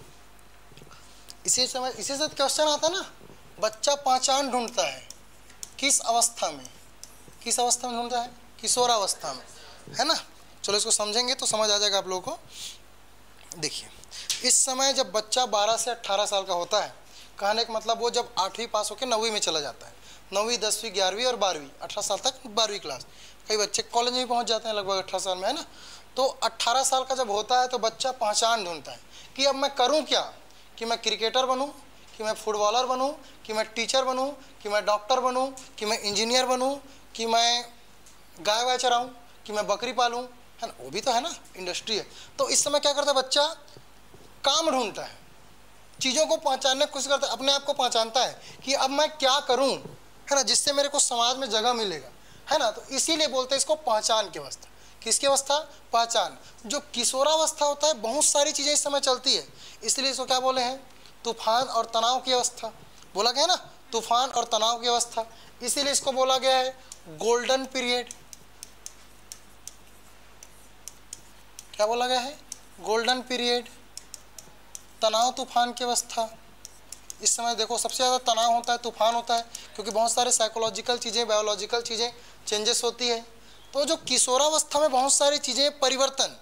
इसी से क्वेश्चन आता ना, बच्चा पहचान ढूंढता है किस अवस्था में, किस अवस्था में ढूंढता है? किशोरावस्था में, है ना। चलो इसको समझेंगे तो समझ आ जाएगा आप लोगों को। देखिए, इस समय जब बच्चा 12 से 18 साल का होता है, कहने का मतलब वो जब 8वीं पास होकर 9वीं में चला जाता है, 9वीं 10वीं 11वीं और 12वीं, 18 साल तक 12वीं क्लास, कई बच्चे कॉलेज में भी पहुंच जाते हैं लगभग 18 साल में, है ना। तो 18 साल का जब होता है तो बच्चा पहचान ढूंढता है कि अब मैं करूं क्या, कि मैं क्रिकेटर बनूं, कि मैं फुटबॉलर बनूं, कि मैं टीचर बनूं, कि मैं डॉक्टर बनूं, कि मैं इंजीनियर बनूं, कि मैं गाय वाय चराऊं, कि मैं बकरी पालूं, है ना। वो भी तो है ना, इंडस्ट्री है। तो इस समय क्या करता है बच्चा? काम ढूंढता है, चीज़ों को पहचानने की कोशिश करता है, अपने आप को पहचानता है कि अब मैं क्या करूं, है ना, जिससे मेरे को समाज में जगह मिलेगा, है ना। तो इसीलिए बोलते हैं इसको पहचान की अवस्था। किसकी अवस्था? पहचान। जो किशोरावस्था होता है, बहुत सारी चीज़ें इस समय चलती है, इसलिए इसको क्या बोले हैं? तूफान और तनाव की अवस्था बोला गया ना, तूफान और तनाव की अवस्था। इसीलिए इसको बोला गया है गोल्डन पीरियड। क्या बोला गया है? गोल्डन पीरियड, तनाव तूफान की अवस्था। इस समय देखो सबसे ज़्यादा तनाव होता है, तूफान होता है, क्योंकि बहुत सारे साइकोलॉजिकल चीज़ें, बायोलॉजिकल चीज़ें चेंजेस होती है। तो जो किशोरावस्था में बहुत सारी चीज़ें परिवर्तन,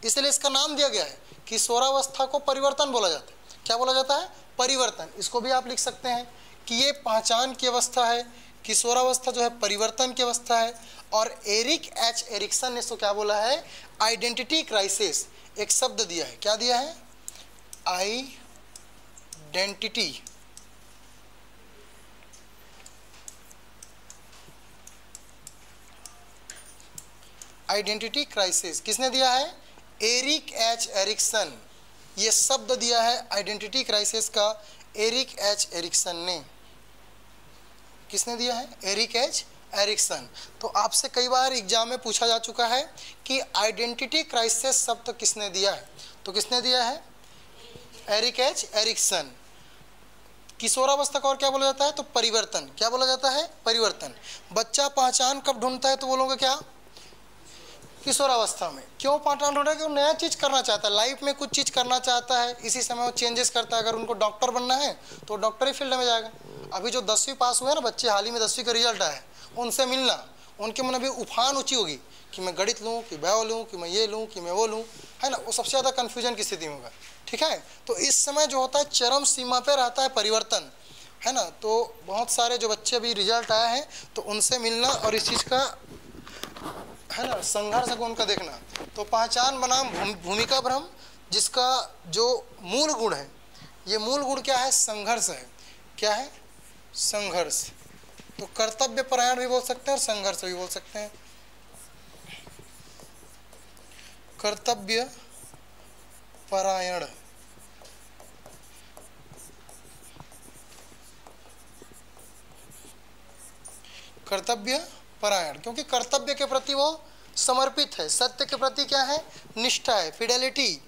इसलिए इसका नाम दिया गया है। किशोरावस्था को परिवर्तन बोला जाता है। क्या बोला जाता है? परिवर्तन। इसको भी आप लिख सकते हैं कि ये पहचान की अवस्था है, किशोरावस्था जो है परिवर्तन की अवस्था है। और एरिक एच एरिक्सन ने इसको क्या बोला है? Identity crisis. एक शब्द दिया है, क्या दिया है? आइडेंटिटी आइडेंटिटी क्राइसिस किसने दिया है? Erik H Erikson. ये शब्द दिया है आइडेंटिटी क्राइसिस का एरिक एच एरिक्सन ने। किसने दिया है? Erik H Erikson. तो आपसे कई बार एग्जाम में पूछा जा चुका है कि आइडेंटिटी क्राइसिस शब्द किसने दिया है, तो किसने दिया है? Erik H Erikson. किशोरावस्था को और क्या बोला जाता है? तो परिवर्तन। क्या बोला जाता है? परिवर्तन। बच्चा पहचान कब ढूंढता है? तो बोलोगे क्या? किशोरावस्था में। क्यों पहचान ढूंढ रहा है? कि वो नया चीज़ करना चाहता है, लाइफ में कुछ चीज़ करना चाहता है, इसी समय वो चेंजेस करता है। अगर उनको डॉक्टर बनना है तो डॉक्टरी फील्ड में जाएगा। अभी जो 10वीं पास हुए ना बच्चे, हाल ही में 10वीं का रिजल्ट आया है, उनसे मिलना, उनके मन में भी उफान ऊँची होगी कि मैं गणित लूँ, कि बायो लूँ, कि मैं ये लूँ, कि मैं वो लूँ, है ना। वो सबसे ज़्यादा कन्फ्यूजन की स्थिति में होगा, ठीक है। तो इस समय जो होता है चरम सीमा पर रहता है परिवर्तन, है ना। तो बहुत सारे जो बच्चे अभी रिजल्ट आए हैं तो उनसे मिलना और इस चीज़ का, है ना, संघर्ष को उनका देखना। तो पहचान बनाम भूमिका भ्रम, जिसका जो मूल गुण है, ये मूल गुण क्या है? संघर्ष है। क्या है? संघर्ष। तो कर्तव्य परायण भी बोल सकते हैं और संघर्ष भी बोल सकते हैं। कर्तव्य परायण, कर्तव्य परायण, क्योंकि कर्तव्य के प्रति वो समर्पित है, सत्य के प्रति क्या है? निष्ठा है, फिडेलिटी।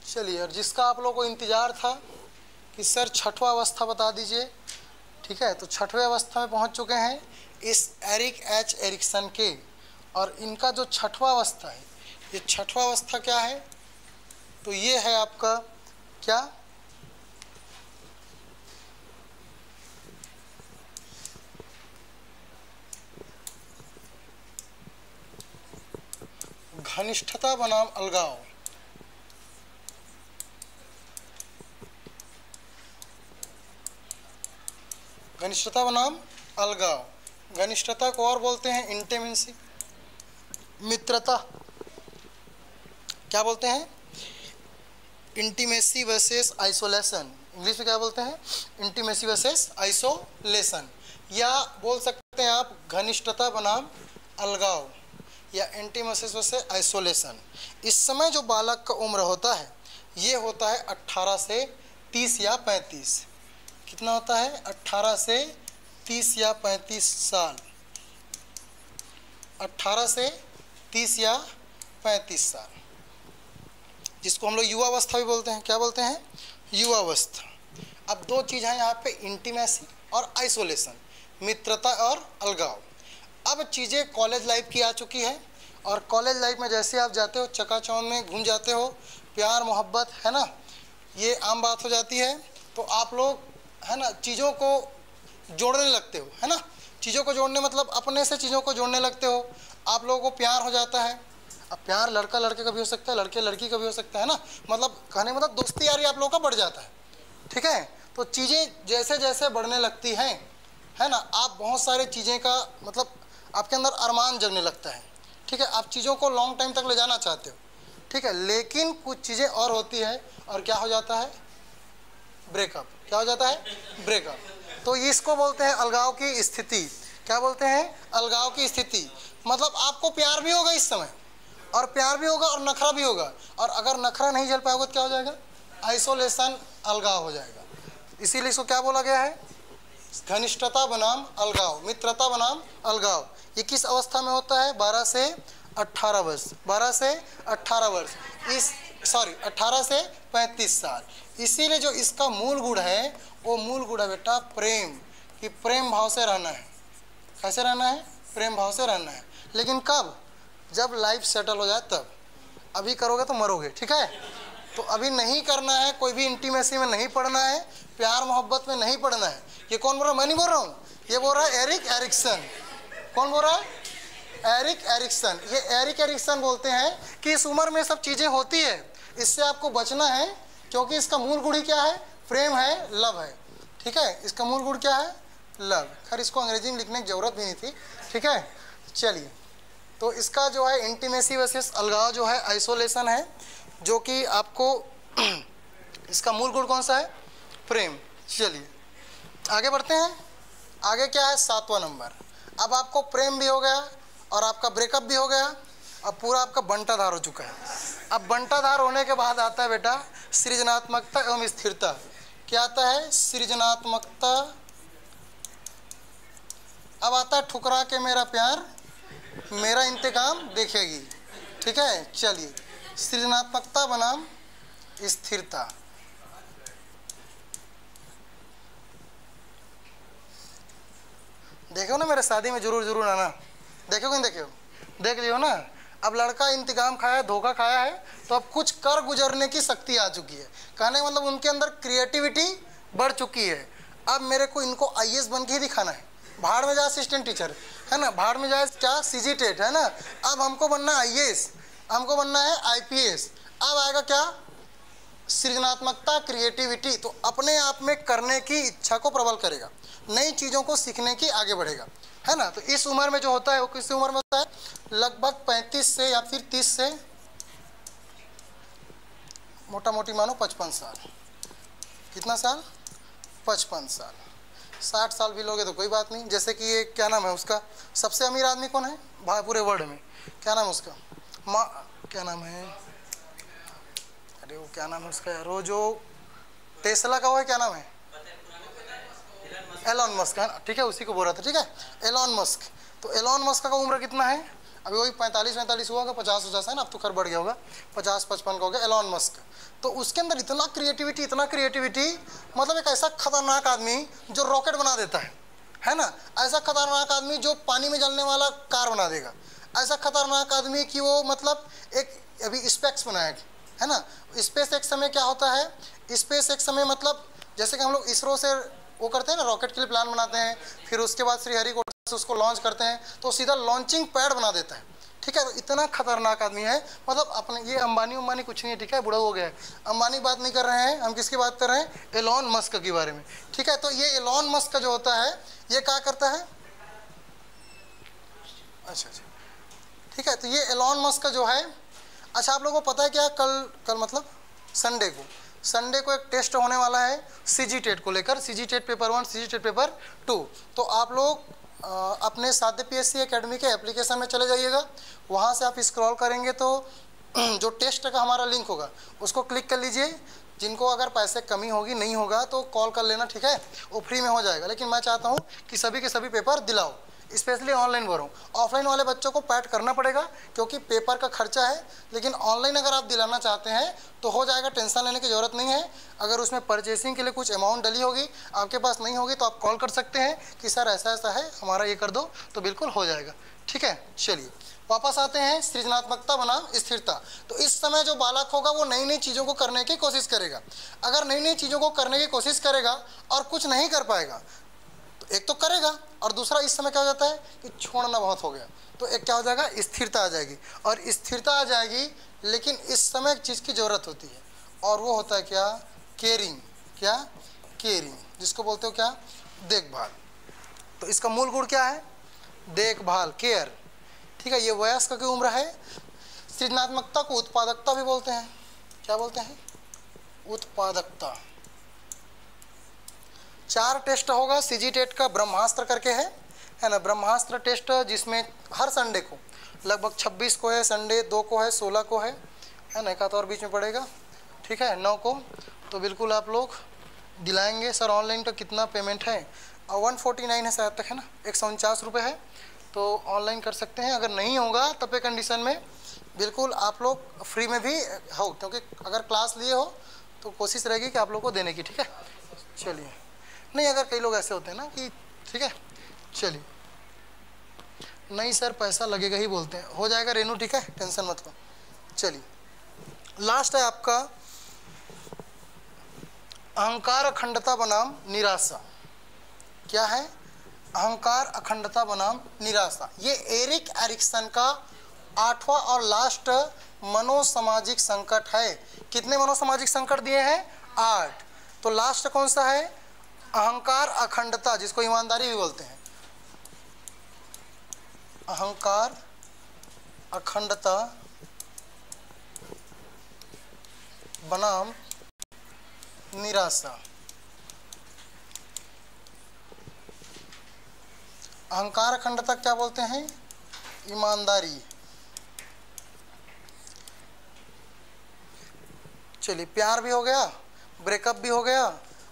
चलिए, और जिसका आप लोगों को इंतजार था कि सर छठवां अवस्था बता दीजिए, ठीक है, तो छठवें अवस्था में पहुंच चुके हैं इस एरिक एच एरिक्सन के। और इनका जो छठवां अवस्था है, ये छठवां अवस्था क्या है? तो ये है आपका क्या? घनिष्ठता बनाम अलगाव। घनिष्ठता बनाम अलगाव। घनिष्ठता को और बोलते हैं इंटिमेसी, मित्रता। क्या बोलते हैं? Intimacy versus isolation. इंग्लिश में क्या बोलते हैं? Intimacy versus isolation. या बोल सकते हैं आप घनिष्ठता बनाम अलगाव। या इंटीमेसी से आइसोलेशन। इस समय जो बालक का उम्र होता है ये होता है 18 से 30 या 35। कितना होता है? 18 से 30 या 35 साल। 18 से 30 या 35 साल, जिसको हम लोग युवावस्था भी बोलते हैं। क्या बोलते हैं? युवावस्था। अब दो चीज़ हैं यहाँ पे, इंटीमेसी और आइसोलेशन, मित्रता और अलगाव। अब चीज़ें कॉलेज लाइफ की आ चुकी है, और कॉलेज लाइफ में जैसे आप जाते हो चकाचौंध में घूम जाते हो, प्यार मोहब्बत है ना, ये आम बात हो जाती है। तो आप लोग है ना चीज़ों को जोड़ने लगते हो, है ना। चीज़ों को जोड़ने मतलब अपने से चीज़ों को जोड़ने लगते हो। आप लोगों को प्यार हो जाता है। अब प्यार लड़का लड़के का भी हो सकता है, लड़के लड़की का भी हो सकता है ना, मतलब कहने मतलब दोस्ती यारी आप लोगों का बढ़ जाता है, ठीक है। तो चीज़ें जैसे जैसे बढ़ने लगती हैं, है ना, आप बहुत सारी चीज़ें का मतलब आपके अंदर अरमान जगने लगता है, ठीक है। आप चीज़ों को लॉन्ग टाइम तक ले जाना चाहते हो, ठीक है। लेकिन कुछ चीज़ें और होती है और क्या हो जाता है? ब्रेकअप। क्या हो जाता है? ब्रेकअप। तो इसको बोलते हैं अलगाव की स्थिति। क्या बोलते हैं? अलगाव की स्थिति। मतलब आपको प्यार भी होगा इस समय, और प्यार भी होगा और नखरा भी होगा, और अगर नखरा नहीं झेल पाओगे तो क्या हो जाएगा? आइसोलेशन, अलगाव हो जाएगा। इसीलिए इसको क्या बोला गया है? घनिष्ठता बनाम अलगाव, मित्रता बनाम अलगाव। ये किस अवस्था में होता है? 12 से 18 वर्ष। 12 से 18 वर्ष, 18 से 35 साल। इसीलिए जो इसका मूल गुण है वो मूल गुण है बेटा प्रेम, कि प्रेम भाव से रहना है। कैसे रहना है? प्रेम भाव से रहना है। लेकिन कब? जब लाइफ सेटल हो जाए तब। अभी करोगे तो मरोगे, ठीक है। तो अभी नहीं करना है, कोई भी इंटीमेसी में नहीं पढ़ना है, प्यार मोहब्बत में नहीं पढ़ना है। ये कौन बोल रहा है? मैं नहीं बोल रहा हूँ, ये बोल रहा है एरिक एरिक्सन। कौन बोल रहा है? Erik Erikson. ये एरिक एरिक्सन बोलते हैं कि इस उम्र में सब चीज़ें होती है, इससे आपको बचना है, क्योंकि इसका मूल गुण ही क्या है? प्रेम है, लव है, ठीक है। इसका मूल गुण क्या है? लव। खैर इसको अंग्रेजी में लिखने की ज़रूरत भी नहीं थी, ठीक है। चलिए, तो इसका जो है इंटीमेसी वर्सेस अलगाव जो है आइसोलेशन है, जो कि आपको इसका मूल गुण कौन सा है? प्रेम। चलिए आगे बढ़ते हैं। आगे क्या है? 7वां नंबर। अब आपको प्रेम भी हो गया और आपका ब्रेकअप भी हो गया, अब पूरा आपका बंटाधार हो चुका है। अब बंटाधार होने के बाद आता है बेटा सृजनात्मकता एवं स्थिरता। क्या आता है? सृजनात्मकता। अब आता है ठुकरा के मेरा प्यार मेरा इंतकाम देखेगी, ठीक है। चलिए, सृजनात्मकता बनाम स्थिरता। देखो ना, मेरे शादी में जरूर जरूर आना। देखो कि नहीं देखो? देख लियो ना। अब लड़का इंतकाम खाया है, धोखा खाया है, तो अब कुछ कर गुजरने की शक्ति आ चुकी है। कहने का मतलब उनके अंदर क्रिएटिविटी बढ़ चुकी है। अब मेरे को इनको आईएएस बन के ही दिखाना है। भाड़ में जाए असिस्टेंट टीचर, है ना, भाड़ में जाए क्या सीजी टेट, है ना। अब हमको बनना है आईएएस, हमको बनना है आईपीएस। अब आएगा क्या? सृजनात्मकता, क्रिएटिविटी। तो अपने आप में करने की इच्छा को प्रबल करेगा, नई चीज़ों को सीखने की आगे बढ़ेगा, है ना। तो इस उम्र में जो होता है वो किस उम्र में होता है? लगभग 35 से या फिर 30 से मोटा मोटी मानो 55 साल। कितना साल? 55 साल। 60 साल भी लोगे तो कोई बात नहीं। जैसे कि ये क्या नाम है उसका, सबसे अमीर आदमी कौन है पूरे वर्ल्ड में? क्या नाम है उसका? क्या नाम है? अरे वो क्या नाम है उसका यार, वो जो टेस्ला का वो है, क्या नाम है? एलॉन मस्क, है ना, ठीक है, उसी को बोल रहा था, ठीक है, एलॉन मस्क। तो एलॉन मस्क का उम्र कितना है? अभी वही 45-45 हुआ होगा, 50 है ना, अब तो खैर बढ़ गया होगा, 50-55 का हो गया एलॉन मस्क। तो उसके अंदर इतना क्रिएटिविटी, इतना क्रिएटिविटी, मतलब एक ऐसा खतरनाक आदमी जो रॉकेट बना देता है ना। ऐसा खतरनाक आदमी जो पानी में जलने वाला कार बना देगा। ऐसा खतरनाक आदमी कि वो मतलब एक अभी स्पेक्स बनाया है ना। स्पेस एक्स में क्या होता है? स्पेस एक्स में मतलब जैसे कि हम लोग इसरो से वो करते हैं ना, रॉकेट के लिए प्लान बनाते हैं, फिर उसके बाद श्रीहरिकोटा से उसको लॉन्च करते हैं, तो सीधा लॉन्चिंग पैड बना देता है, ठीक है। तो इतना खतरनाक आदमी है, मतलब अपने ये अंबानी कुछ नहीं है, ठीक है, बूढ़ा हो गया है। अंबानी बात नहीं कर रहे हैं हम, किसकी बात कर रहे हैं? एलॉन मस्क के बारे में, ठीक है। तो ये एलॉन मस्क का जो होता है ये क्या करता है? अच्छा, ठीक है। तो ये एलॉन मस्क का जो है, अच्छा आप लोगों को पता है क्या, कल मतलब संडे को एक टेस्ट होने वाला है सीजी टेट को लेकर, CG TET paper 1, CG TET paper 2। तो आप लोग अपने साध्य PSC एकेडमी के एप्लीकेशन में चले जाइएगा। वहाँ से आप स्क्रॉल करेंगे तो जो टेस्ट का हमारा लिंक होगा उसको क्लिक कर लीजिए। जिनको अगर पैसे कमी होगी, नहीं होगा तो कॉल कर लेना, ठीक है, वो फ्री में हो जाएगा। लेकिन मैं चाहता हूँ कि सभी के सभी पेपर दिलाओ, स्पेशली ऑनलाइन भरो। ऑफलाइन वाले बच्चों को पैड करना पड़ेगा क्योंकि पेपर का खर्चा है, लेकिन ऑनलाइन अगर आप दिलाना चाहते हैं तो हो जाएगा, टेंशन लेने की ज़रूरत नहीं है। अगर उसमें परचेसिंग के लिए कुछ अमाउंट डली होगी, आपके पास नहीं होगी, तो आप कॉल कर सकते हैं कि सर ऐसा ऐसा है, हमारा ये कर दो, तो बिल्कुल हो जाएगा, ठीक है। चलिए वापस आते हैं, सृजनात्मकता बनाम स्थिरता। तो इस समय जो बालक होगा वो नई नई चीज़ों को करने की कोशिश करेगा। अगर नई नई चीज़ों को करने की कोशिश करेगा और कुछ नहीं कर पाएगा, तो एक तो करेगा, और दूसरा इस समय क्या हो जाता है कि छोड़ना बहुत हो गया, तो एक क्या हो जाएगा, स्थिरता आ जाएगी। और स्थिरता आ जाएगी, लेकिन इस समय एक चीज़ की ज़रूरत होती है, और वो होता है क्या, केयरिंग। क्या, केयरिंग, जिसको बोलते हो क्या, देखभाल। तो इसका मूल गुण क्या है, देखभाल, केयर, ठीक है। ये वयस्क की उम्र है। सृजनात्मकता को उत्पादकता भी बोलते हैं। क्या बोलते हैं, उत्पादकता। 4 टेस्ट होगा, CG टेट का ब्रह्मास्त्र करके है ना, ब्रह्मास्त्र टेस्ट, जिसमें हर संडे को लगभग 26 को है, संडे 2 को है, 16 को है ना, एक आध और बीच में पड़ेगा, ठीक है, 9 को। तो बिल्कुल आप लोग दिलाएंगे। सर ऑनलाइन का कितना पेमेंट है, 149 है शायद तक, है ना, 149 रुपये है, तो ऑनलाइन कर सकते हैं। अगर नहीं होगा तब पे कंडीशन में बिल्कुल आप लोग फ्री में भी हो, क्योंकि अगर क्लास लिए हो तो कोशिश रहेगी कि आप लोग को देने की, ठीक है। चलिए, नहीं अगर कई लोग ऐसे होते हैं ना कि, ठीक है, चलिए, नहीं सर पैसा लगेगा ही बोलते हैं, हो जाएगा रेनू, ठीक है, टेंशन मत लो। चलिए लास्ट है आपका अहंकार अखंडता बनाम निराशा। क्या है, अहंकार अखंडता बनाम निराशा। ये एरिक एरिक्सन का 8वां और लास्ट मनोसामाजिक संकट है। कितने मनोसामाजिक संकट दिए हैं, 8। तो लास्ट कौन सा है, अहंकार अखंडता, जिसको ईमानदारी भी बोलते हैं। अहंकार अखंडता बनाम निराशा। अहंकार अखंडता क्या बोलते हैं, ईमानदारी। चलिए, प्यार भी हो गया, ब्रेकअप भी हो गया,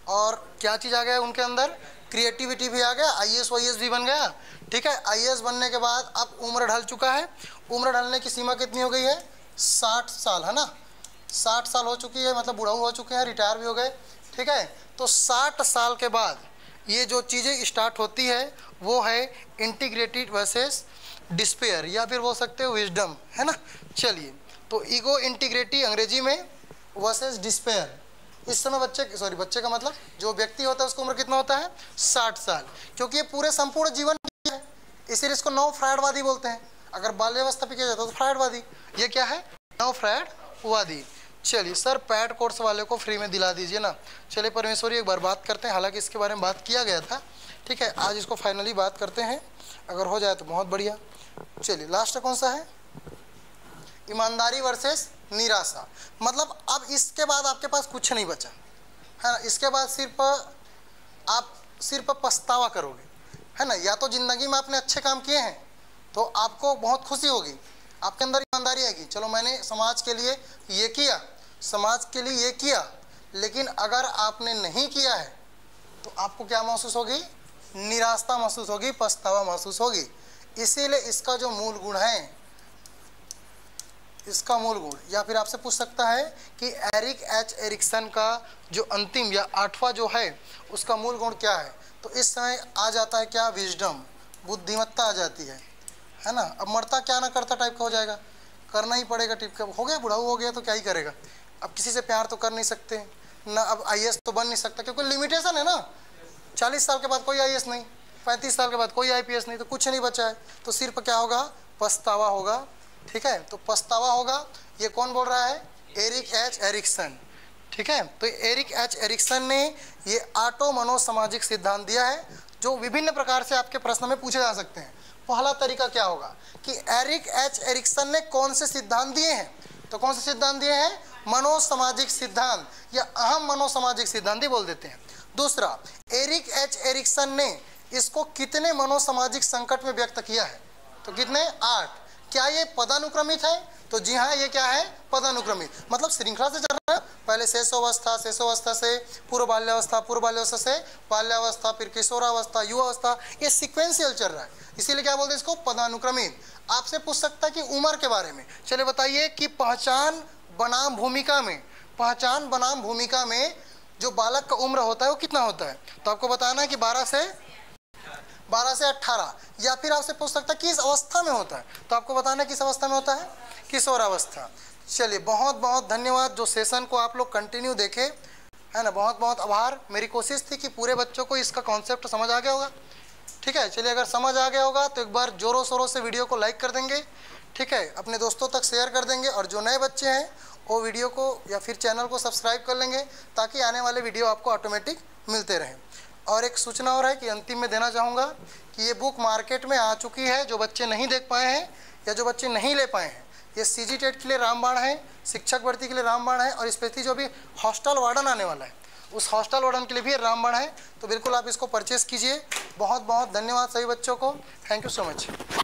और क्या चीज़ आ गया उनके अंदर, क्रिएटिविटी भी आ गया, IAS वाईएएस भी बन गया, ठीक है। IAS बनने के बाद अब उम्र ढल चुका है। उम्र ढलने की सीमा कितनी हो गई है, 60 साल, है ना, 60 साल हो चुकी है, मतलब बुढ़ाऊ हो चुके हैं, रिटायर भी हो गए, ठीक है। तो 60 साल के बाद ये जो चीज़ें स्टार्ट होती है वो है इंटीग्रेटेड वर्सेस डिस्पेयर, या फिर बोल सकते हो विजडम, है ना। चलिए, तो ईगो इंटीग्रिटी अंग्रेजी में वर्सेस डिस्पेयर। इस समय बच्चे का मतलब जो व्यक्ति होता है उसकी उम्र कितना होता है, 60 साल, क्योंकि ये पूरे संपूर्ण जीवन है, इसीलिए इसको नव फ्रायडवादी बोलते हैं। अगर बाल्यावस्था पे किया जाता है तो फ्रायडवादी, ये क्या है, नव फ्रायडवादी। चलिए सर पैड कोर्स वाले को फ्री में दिला दीजिए ना। चलिए परमेश्वरी एक बार बात करते हैं, हालांकि इसके बारे में बात किया गया था, ठीक है, आज इसको फाइनली बात करते हैं, अगर हो जाए तो बहुत बढ़िया। चलिए लास्ट कौन सा है, ईमानदारी वर्सेस निराशा। मतलब अब इसके बाद आपके पास कुछ नहीं बचा है ना, इसके बाद सिर्फ पछतावा करोगे, है ना। या तो ज़िंदगी में आपने अच्छे काम किए हैं तो आपको बहुत खुशी होगी, आपके अंदर ईमानदारी आएगी, चलो मैंने समाज के लिए ये किया, समाज के लिए ये किया। लेकिन अगर आपने नहीं किया है तो आपको क्या महसूस होगी, निराशा महसूस होगी, पछतावा महसूस होगी। इसीलिए इसका जो मूल गुण है, इसका मूल गुण, या फिर आपसे पूछ सकता है कि एरिक एच एरिक्सन का जो अंतिम या 8वां जो है उसका मूल गुण क्या है, तो इस समय आ जाता है क्या, विजडम, बुद्धिमत्ता आ जाती है ना। अब मरता क्या ना करता टाइप का हो जाएगा, करना ही पड़ेगा टाइप का हो गया, बुढ़ाऊ हो गया तो क्या ही करेगा। अब किसी से प्यार तो कर नहीं सकते ना, अब IAS तो बन नहीं सकता क्योंकि लिमिटेशन है ना, 40 साल के बाद कोई IAS नहीं, 35 साल के बाद कोई IPS नहीं, तो कुछ नहीं बचा है, तो सिर्फ क्या होगा, पछतावा होगा, ठीक है। तो पछतावा होगा, ये कौन बोल रहा है, एरिक एच एरिक्सन, ठीक है। तो एरिक एच एरिक्सन ने ये 8 मनोसामाजिक सिद्धांत दिया है जो विभिन्न प्रकार से आपके प्रश्न में पूछे जा सकते हैं। पहला तरीका क्या होगा कि एरिक एच एरिक्सन ने कौन से सिद्धांत दिए हैं, तो कौन से सिद्धांत दिए हैं, मनोसामाजिक सिद्धांत या अहम मनोसामाजिक सिद्धांत ही बोल देते हैं। दूसरा, एरिक एच एरिक्सन ने इसको कितने मनोसामाजिक संकट में व्यक्त किया है? तो कितने? 8। क्या ये पदानुक्रमित है? तो जी हाँ, ये क्या है? पदानुक्रमित। मतलब श्रृंखला से चल रहा है। पहले शैशवावस्था, शैशवावस्था से पूर्व बाल्यावस्था, पूर्व बाल्यावस्था से बाल्यावस्था, फिर किशोरावस्था, युवावस्था, ये सीक्वेंशियल चल रहा है, इसीलिए क्या बोलते हैं इसको? पदानुक्रमित। आपसे पूछ सकता है कि उम्र के बारे में। चलिए बताइए कि पहचान बनाम भूमिका में, पहचान बनाम भूमिका में जो बालक का उम्र होता है वो कितना होता है? तो आपको बताना है कि 12 से 18। या फिर आपसे पूछ सकता है किस अवस्था में होता है? तो आपको बताना है किस अवस्था में होता है? किशोरावस्था। चलिए बहुत बहुत धन्यवाद जो सेशन को आप लोग कंटिन्यू देखे, है ना। बहुत बहुत आभार। मेरी कोशिश थी कि पूरे बच्चों को इसका कॉन्सेप्ट समझ आ गया होगा। ठीक है, चलिए अगर समझ आ गया होगा तो एक बार जोरों शोरों से वीडियो को लाइक कर देंगे। ठीक है, अपने दोस्तों तक शेयर कर देंगे, और जो नए बच्चे हैं वो वीडियो को या फिर चैनल को सब्सक्राइब कर लेंगे, ताकि आने वाले वीडियो आपको ऑटोमेटिक मिलते रहें। और एक सूचना और है कि अंतिम में देना चाहूँगा कि ये बुक मार्केट में आ चुकी है। जो बच्चे नहीं देख पाए हैं या जो बच्चे नहीं ले पाए हैं, ये CG टेट के लिए रामबाण है, शिक्षक भर्ती के लिए रामबाण है, और स्पेशली जो भी हॉस्टल वार्डन आने वाला है उस हॉस्टल वार्डन के लिए भी रामबाण है। तो बिल्कुल आप इसको परचेस कीजिए। बहुत बहुत धन्यवाद सभी बच्चों को। Thank you so much.